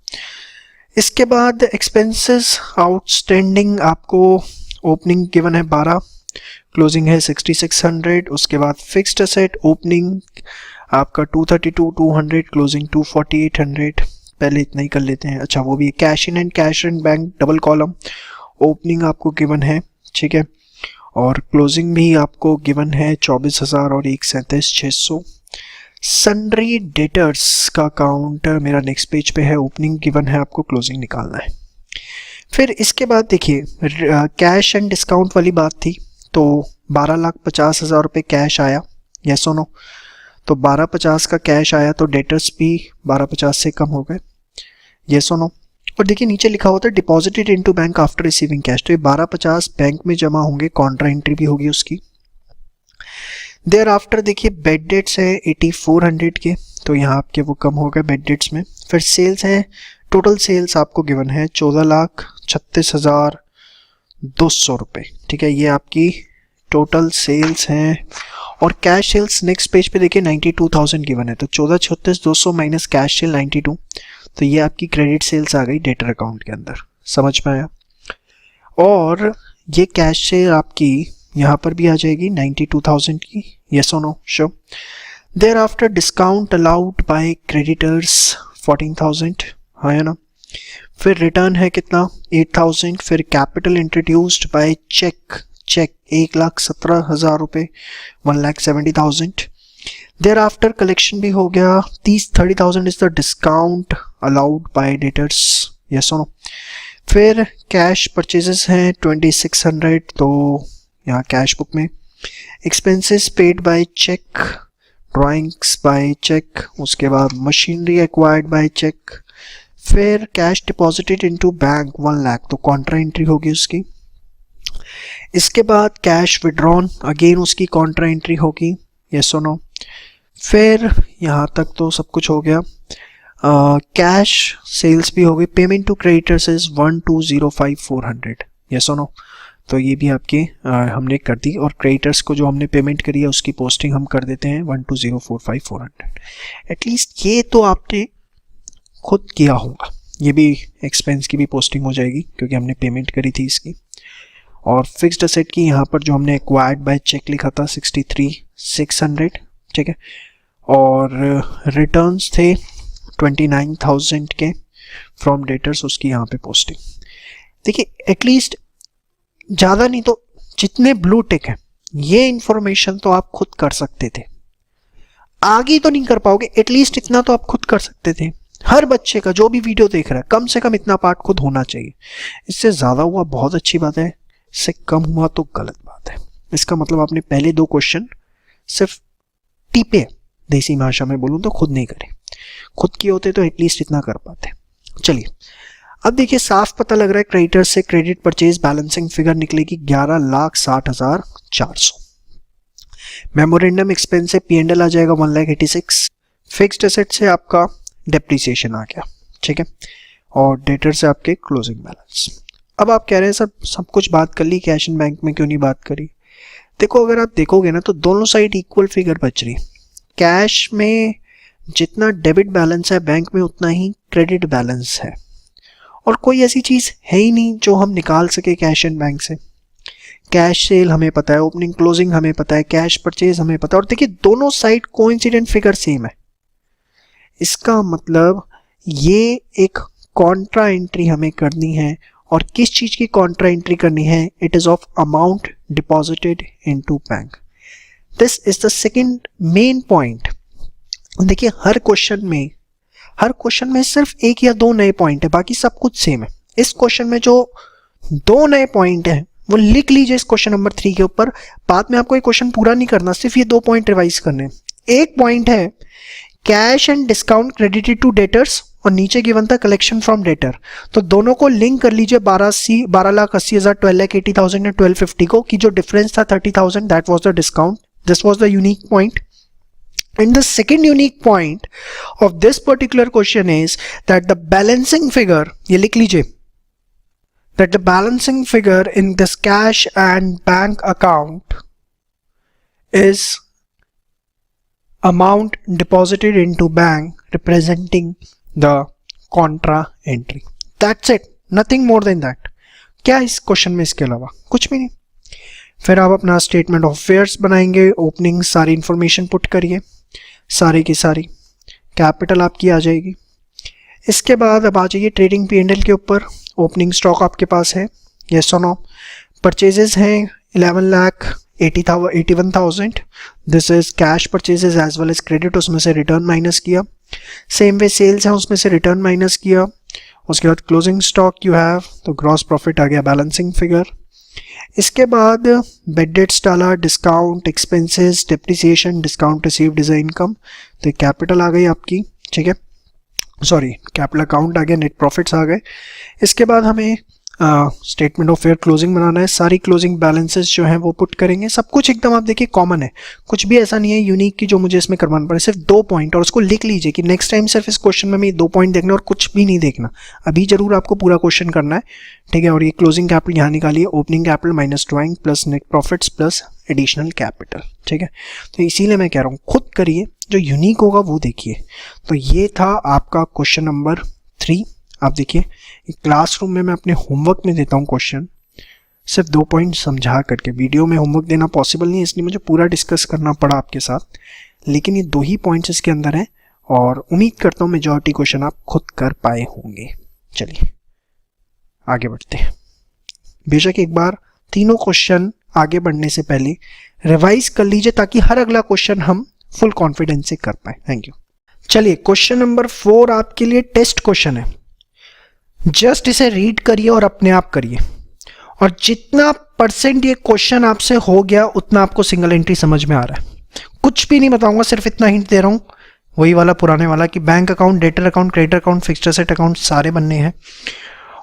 इसके बाद एक्सपेंसेस आउटस्टैंडिंग आपको ओपनिंग गिवन है 12, क्लोजिंग है 6,600। उसके बाद फिक्स्ड असेट ओपनिंग आपका 232,200, क्लोजिंग 248,100, पहले इतना ही कर लेते हैं। अच्छा वो भी cash in and cash in bank double column, opening आपको गिवन है, ठीक है, और क्लोजिंग भी आपको गिवन है 24,000 और 1,37,600। सन्ड्री डेटर्स का अकाउंट मेरा नेक्स्ट पेज पे है, ओपनिंग गिवन है आपको, क्लोजिंग निकालना है। फिर इसके बाद देखिए कैश एंड डिस्काउंट वाली बात थी, तो 12,50,000 रुपये कैश आया, यस और नो, तो 12,50 का कैश आया तो डेटर्स भी 12,50 से कम हो गए, यस और नो। और देखिए नीचे लिखा होता है deposited into bank after receiving cash, तो ये 12,50 बैंक में जमा होंगे, कॉन्ट्रा एंट्री भी होगी उसकी। देयर आफ्टर देखिए बेड डेट्स है 8,400 के, तो यहाँ आपके वो कम हो गए बेड डेट्स में। फिर सेल्स है, टोटल सेल्स आपको गिवन है 14,36,200 रुपये, ठीक है, ये आपकी टोटल सेल्स हैं। और कैश सेल्स नेक्स्ट पेज पे देखिए 92,000 गिवन है, तो 1436,200 माइनस कैश सेल 92, तो ये आपकी क्रेडिट सेल्स आ गई डेटर अकाउंट के अंदर। समझ में आया? और ये कैश सेल आपकी यहाँ पर भी आ जाएगी 92,000 की। यस और no? Sure. Thereafter discount allowed by creditors 14,000, हाँ है ना। फिर रिटर्न है कितना? 8,000। फिर कैपिटल इंट्रोड्यूस्ड बाय चेक 1,17,000 रुपये, 1,70,000। देयर आफ्टर कलेक्शन भी हो गया 30,000 is the discount allowed by debtors. Yes और नो? फिर कैश परचेजेस हैं 2,600, तो यहाँ कैश बुक में expenses paid by cheque, drawings by cheque, उसके बाद मशीनरी एक्वायर्ड बाय चेक। फिर cash deposited into bank 1 lakh, तो कॉन्ट्रा एंट्री होगी उसकी। इसके बाद कैश विड्रॉन, अगेन उसकी कॉन्ट्रा एंट्री होगी। यस और नो? फिर यहाँ तक तो सब कुछ हो गया। कैश सेल्स भी हो गई। Payment to creditors is 1,205,400। Yes और नो? तो ये भी आपके हमने कर दी, और क्रेडिटर्स को जो हमने पेमेंट करी है उसकी पोस्टिंग हम कर देते हैं 1,205,400। एटलीस्ट ये तो आपने खुद किया होगा, ये भी एक्सपेंस की भी पोस्टिंग हो जाएगी क्योंकि हमने पेमेंट करी थी इसकी। और फिक्स्ड असेट की यहाँ पर जो हमने एक्वायर्ड बाय चेक लिखा था 63,600, ठीक है। और रिटर्न्स थे 29,000 के फ्रॉम डेटर्स, उसकी यहाँ पे पोस्टिंग। देखिए एटलीस्ट ज़्यादा नहीं तो जितने ब्लू टिक हैं ये इंफॉर्मेशन तो आप खुद कर सकते थे। आगे तो नहीं कर पाओगे, एटलीस्ट इतना तो आप खुद कर सकते थे। हर बच्चे का जो भी वीडियो देख रहा है कम से कम इतना पार्ट खुद होना चाहिए। इससे ज़्यादा हुआ बहुत अच्छी बात है, इससे कम हुआ तो गलत बात है। इसका मतलब आपने पहले 2 क्वेश्चन सिर्फ टीपे, देसी भाषा में बोलूँ तो खुद नहीं करे। खुद किए होते तो एटलीस्ट इतना कर पाते। चलिए अब देखिए साफ पता लग रहा है क्रेडिटर से क्रेडिट परचेज बैलेंसिंग फिगर निकलेगी 11,60,400। मेमोरेंडम एक्सपेंस से P&L आ जाएगा 1,86,000। फिक्स्ड एसेट से आपका डेप्रिसिएशन आ गया, ठीक है। और डेटर से आपके क्लोजिंग बैलेंस। अब आप कह रहे हैं सर सब कुछ बात कर ली, कैश एंड बैंक में क्यों नहीं बात करी? देखो अगर आप देखोगे ना तो दोनों साइड इक्वल फिगर बच रही। कैश में जितना डेबिट बैलेंस है बैंक में उतना ही क्रेडिट बैलेंस है, और कोई ऐसी चीज़ है ही नहीं जो हम निकाल सके कैश एंड बैंक से। कैश सेल हमें पता है, ओपनिंग क्लोजिंग हमें पता है, कैश परचेज हमें पता है, और देखिए दोनों साइड कोइंसिडेंट फिगर सेम है। इसका मतलब ये एक कॉन्ट्रा एंट्री हमें करनी है, और किस चीज़ की कॉन्ट्रा एंट्री करनी है? It is of amount deposited into bank. This is the second main point. देखिए हर क्वेश्चन में सिर्फ 1 या 2 नए पॉइंट है, बाकी सब कुछ सेम है। इस क्वेश्चन में जो 2 नए पॉइंट है वो लिख लीजिए इस क्वेश्चन नंबर 3 के ऊपर। बाद में आपको ये क्वेश्चन पूरा नहीं करना, सिर्फ ये 2 पॉइंट रिवाइज करने। एक पॉइंट है cash and discount credited to debtors, और नीचे गिवन था कलेक्शन फ्रॉम डेटर। तो दोनों को लिंक कर लीजिए 12,80,000, 12,80,000 एंड 12,50 को, कि जो डिफरेंस था 30,000 that was the discount. This was the unique point. And the second unique point of this particular question is that the balancing figure, ये लिख लीजिए, that the balancing figure in this cash and bank account is amount deposited into bank representing the contra entry. That's it, nothing more than that. क्या इस क्वेश्चन में इसके अलावा कुछ भी नहीं। फिर आप अपना स्टेटमेंट ऑफ अफेयर्स बनाएंगे, ओपनिंग सारी इंफॉर्मेशन पुट करिए, सारी की सारी कैपिटल आपकी आ जाएगी। इसके बाद अब आ जाइए ट्रेडिंग P&L के ऊपर। ओपनिंग स्टॉक आपके पास है, यस और नो। परचेजेस हैं 11,81,000। This is cash purchases as well as credit, उसमें से रिटर्न माइनस किया। सेम वे सेल्स है, उसमें से रिटर्न माइनस किया। उसके बाद क्लोजिंग स्टॉक यू हैव, तो ग्रॉस प्रॉफिट आ गया बैलेंसिंग फिगर। इसके बाद बेड डेट्स डाला, discount, expenses, depreciation, discount received is income, तो कैपिटल आ गई आपकी, ठीक है। सॉरी कैपिटल अकाउंट आ गया, नेट प्रॉफिट्स आ गए। इसके बाद हमें स्टेटमेंट ऑफ फेयर क्लोजिंग बनाना है। सारी क्लोजिंग बैलेंसेस जो हैं वो पुट करेंगे। सब कुछ एकदम आप देखिए कॉमन है, कुछ भी ऐसा नहीं है यूनिक की जो मुझे इसमें करवाना पड़े। सिर्फ 2 पॉइंट, और उसको लिख लीजिए कि नेक्स्ट टाइम सिर्फ इस क्वेश्चन में मैं 2 पॉइंट देखना और कुछ भी नहीं देखना। अभी जरूर आपको पूरा क्वेश्चन करना है, ठीक है। और ये क्लोजिंग कैपिटल यहाँ निकालिए, opening capital minus drawing plus net profits plus additional capital. ठीक है, तो इसीलिए मैं कह रहा हूँ खुद करिए, जो यूनिक होगा वो देखिए। तो ये था आपका क्वेश्चन नंबर 3। आप देखिए क्लासरूम में मैं अपने होमवर्क में देता हूँ क्वेश्चन, सिर्फ 2 पॉइंट समझा करके। वीडियो में होमवर्क देना पॉसिबल नहीं है, इसलिए मुझे पूरा डिस्कस करना पड़ा आपके साथ, लेकिन ये 2 ही पॉइंट्स इसके अंदर हैं और उम्मीद करता हूँ मेजॉरिटी क्वेश्चन आप खुद कर पाए होंगे। चलिए आगे बढ़ते हैं। बेशक एक बार तीनों क्वेश्चन आगे बढ़ने से पहले रिवाइज कर लीजिए ताकि हर अगला क्वेश्चन हम फुल कॉन्फिडेंस से कर पाए। Thank you. चलिए क्वेश्चन नंबर 4 आपके लिए टेस्ट क्वेश्चन है। जस्ट इसे रीड करिए और अपने आप करिए, और जितना % ये क्वेश्चन आपसे हो गया उतना आपको सिंगल एंट्री समझ में आ रहा है। कुछ भी नहीं बताऊंगा, सिर्फ इतना हिंट दे रहा हूं, वही वाला पुराने वाला कि bank account, debtor account, creditor account, fixed asset account सारे बनने हैं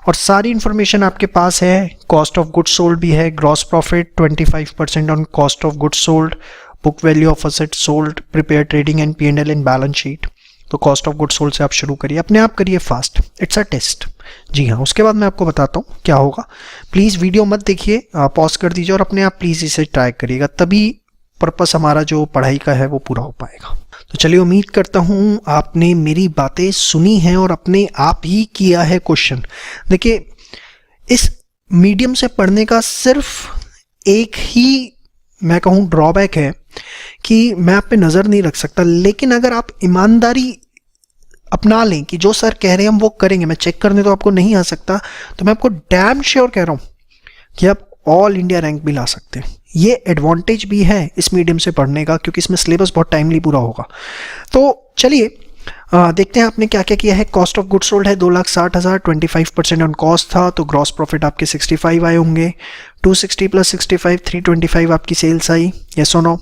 और सारी इंफॉर्मेशन आपके पास है। कॉस्ट ऑफ गुड्स सोल्ड भी है, gross profit 25% on cost of goods sold, book value of asset sold, prepare trading and P&L in balance sheet. तो कॉस्ट ऑफ गुड्स सोल्ड से आप शुरू करिए, अपने आप करिए फास्ट, इट्स अ टेस्ट। जी हाँ, उसके बाद मैं आपको बताता हूँ क्या होगा। प्लीज़ वीडियो मत देखिए, पॉज कर दीजिए और अपने आप प्लीज़ इसे ट्राई करिएगा, तभी पर्पस हमारा जो पढ़ाई का है वो पूरा हो पाएगा। तो चलिए उम्मीद करता हूँ आपने मेरी बातें सुनी हैं और अपने आप ही किया है क्वेश्चन। देखिए इस मीडियम से पढ़ने का सिर्फ एक ही मैं कहूँ ड्रॉबैक है कि मैं आप पे नज़र नहीं रख सकता, लेकिन अगर आप ईमानदारी अपना लें कि जो सर कह रहे हैं हम वो करेंगे, मैं चेक करने तो आपको नहीं आ सकता, तो मैं आपको डैम श्योर कह रहा हूँ कि आप ऑल इंडिया रैंक भी ला सकते हैं। ये एडवांटेज भी है इस मीडियम से पढ़ने का, क्योंकि इसमें सिलेबस बहुत टाइमली पूरा होगा। तो चलिए देखते हैं आपने क्या क्या किया है। कॉस्ट ऑफ गुड्स सोल्ड है 2,60,000, 25% ऑन कॉस्ट था, तो ग्रॉस प्रॉफिट आपके 65 आए होंगे। 260 + 65 325 आपकी सेल्स आई, यस और नो।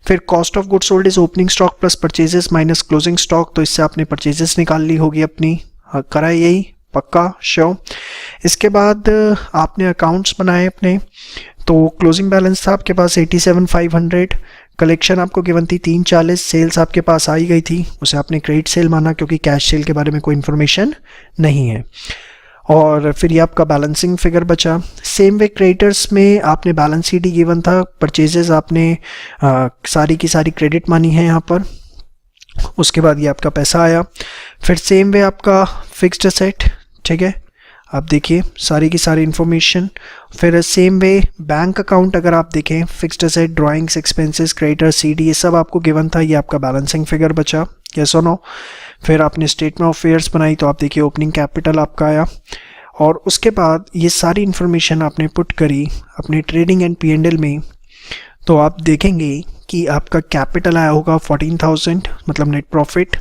फिर cost of goods sold is opening stock plus purchases minus closing stock, तो इससे आपने परचेजेस निकाल ली होगी अपनी, करा यही पक्का श्योर। इसके बाद आपने अकाउंट्स बनाए अपने, तो क्लोजिंग बैलेंस था आपके पास 87,500, कलेक्शन आपको गिवन थी 340, सेल्स आपके पास आई गई थी, उसे आपने क्रेडिट सेल माना क्योंकि कैश सेल के बारे में कोई इन्फॉर्मेशन नहीं है। और फिर ये आपका बैलेंसिंग फिगर बचा। सेम वे क्रेडिटर्स में आपने बैलेंस शीट ही गिवन था, परचेजेस आपने सारी की सारी क्रेडिट मानी है यहाँ पर। उसके बाद ये आपका पैसा आया। फिर सेम वे आपका फिक्स्ड एसेट, ठीक है, आप देखिए सारी की सारी इन्फॉर्मेशन। फिर सेम वे बैंक अकाउंट अगर आप देखें, fixed asset, drawings, expenses, creditor, CD, ये सब आपको गिवन था, ये आपका बैलेंसिंग फिगर बचा, यस और नो। फिर आपने स्टेटमेंट ऑफ अफेयर्स बनाई, तो आप देखिए ओपनिंग कैपिटल आपका आया। और उसके बाद ये सारी इन्फॉर्मेशन आपने पुट करी अपने ट्रेडिंग एंड P&L में, तो आप देखेंगे कि आपका कैपिटल आया होगा 14,000, मतलब नेट प्रॉफिट,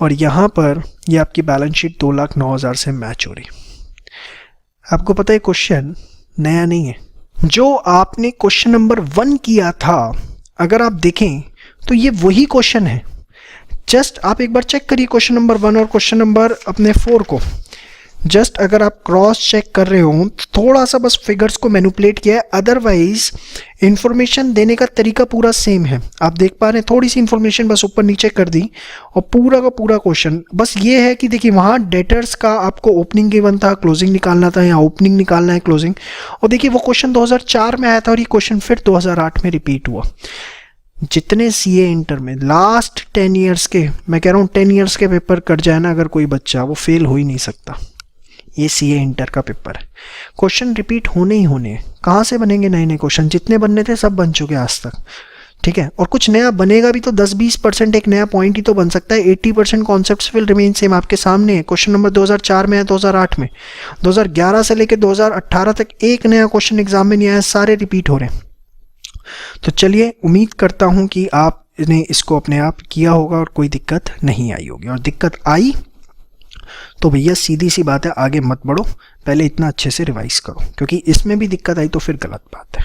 और यहाँ पर ये आपकी बैलेंस शीट 2,09,000 से मैच हो रही। आपको पता है क्वेश्चन नया नहीं है, जो आपने क्वेश्चन नंबर 1 किया था अगर आप देखें तो ये वही क्वेश्चन है। जस्ट आप एक बार चेक करिए क्वेश्चन नंबर 1 और क्वेश्चन नंबर अपने 4 को। जस्ट अगर आप क्रॉस चेक कर रहे हो, थोड़ा सा बस फिगर्स को मैनिपुलेट किया है, अदरवाइज इंफॉर्मेशन देने का तरीका पूरा सेम है। आप देख पा रहे हैं, थोड़ी सी इंफॉर्मेशन बस ऊपर नीचे कर दी और पूरा का पूरा क्वेश्चन बस ये है कि देखिए वहाँ डेटर्स का आपको ओपनिंग गिवन था, क्लोजिंग निकालना था, यहाँ ओपनिंग निकालना है, क्लोजिंग। और देखिए वो क्वेश्चन 2004 में आया था और ये क्वेश्चन फिर 2008 में रिपीट हुआ। जितने CA इंटर में लास्ट 10 ईयर्स के, मैं कह रहा हूँ 10 ईयर्स के पेपर कट जाए ना अगर कोई बच्चा, वो फेल हो ही नहीं सकता। ये CA इंटर का पेपर है, क्वेश्चन रिपीट होने ही होने हैं। कहाँ से बनेंगे नए नए क्वेश्चन? जितने बनने थे सब बन चुके आज तक, ठीक है। और कुछ नया बनेगा भी तो 10-20% एक नया पॉइंट ही तो बन सकता है। 80% कॉन्सेप्ट्स विल रिमेन सेम, आपके सामने है। क्वेश्चन नंबर 2004 में है, 2008 में, 2011 से लेकर 2018 तक एक नया क्वेश्चन एग्जाम में नहीं आया, सारे रिपीट हो रहे हैं। तो चलिए उम्मीद करता हूँ कि आपने इसको अपने आप किया होगा और कोई दिक्कत नहीं आई होगी, और दिक्कत आई तो भैया सीधी सी बात है, आगे मत बढ़ो, पहले इतना अच्छे से रिवाइज करो, क्योंकि इसमें भी दिक्कत आई तो फिर गलत बात है।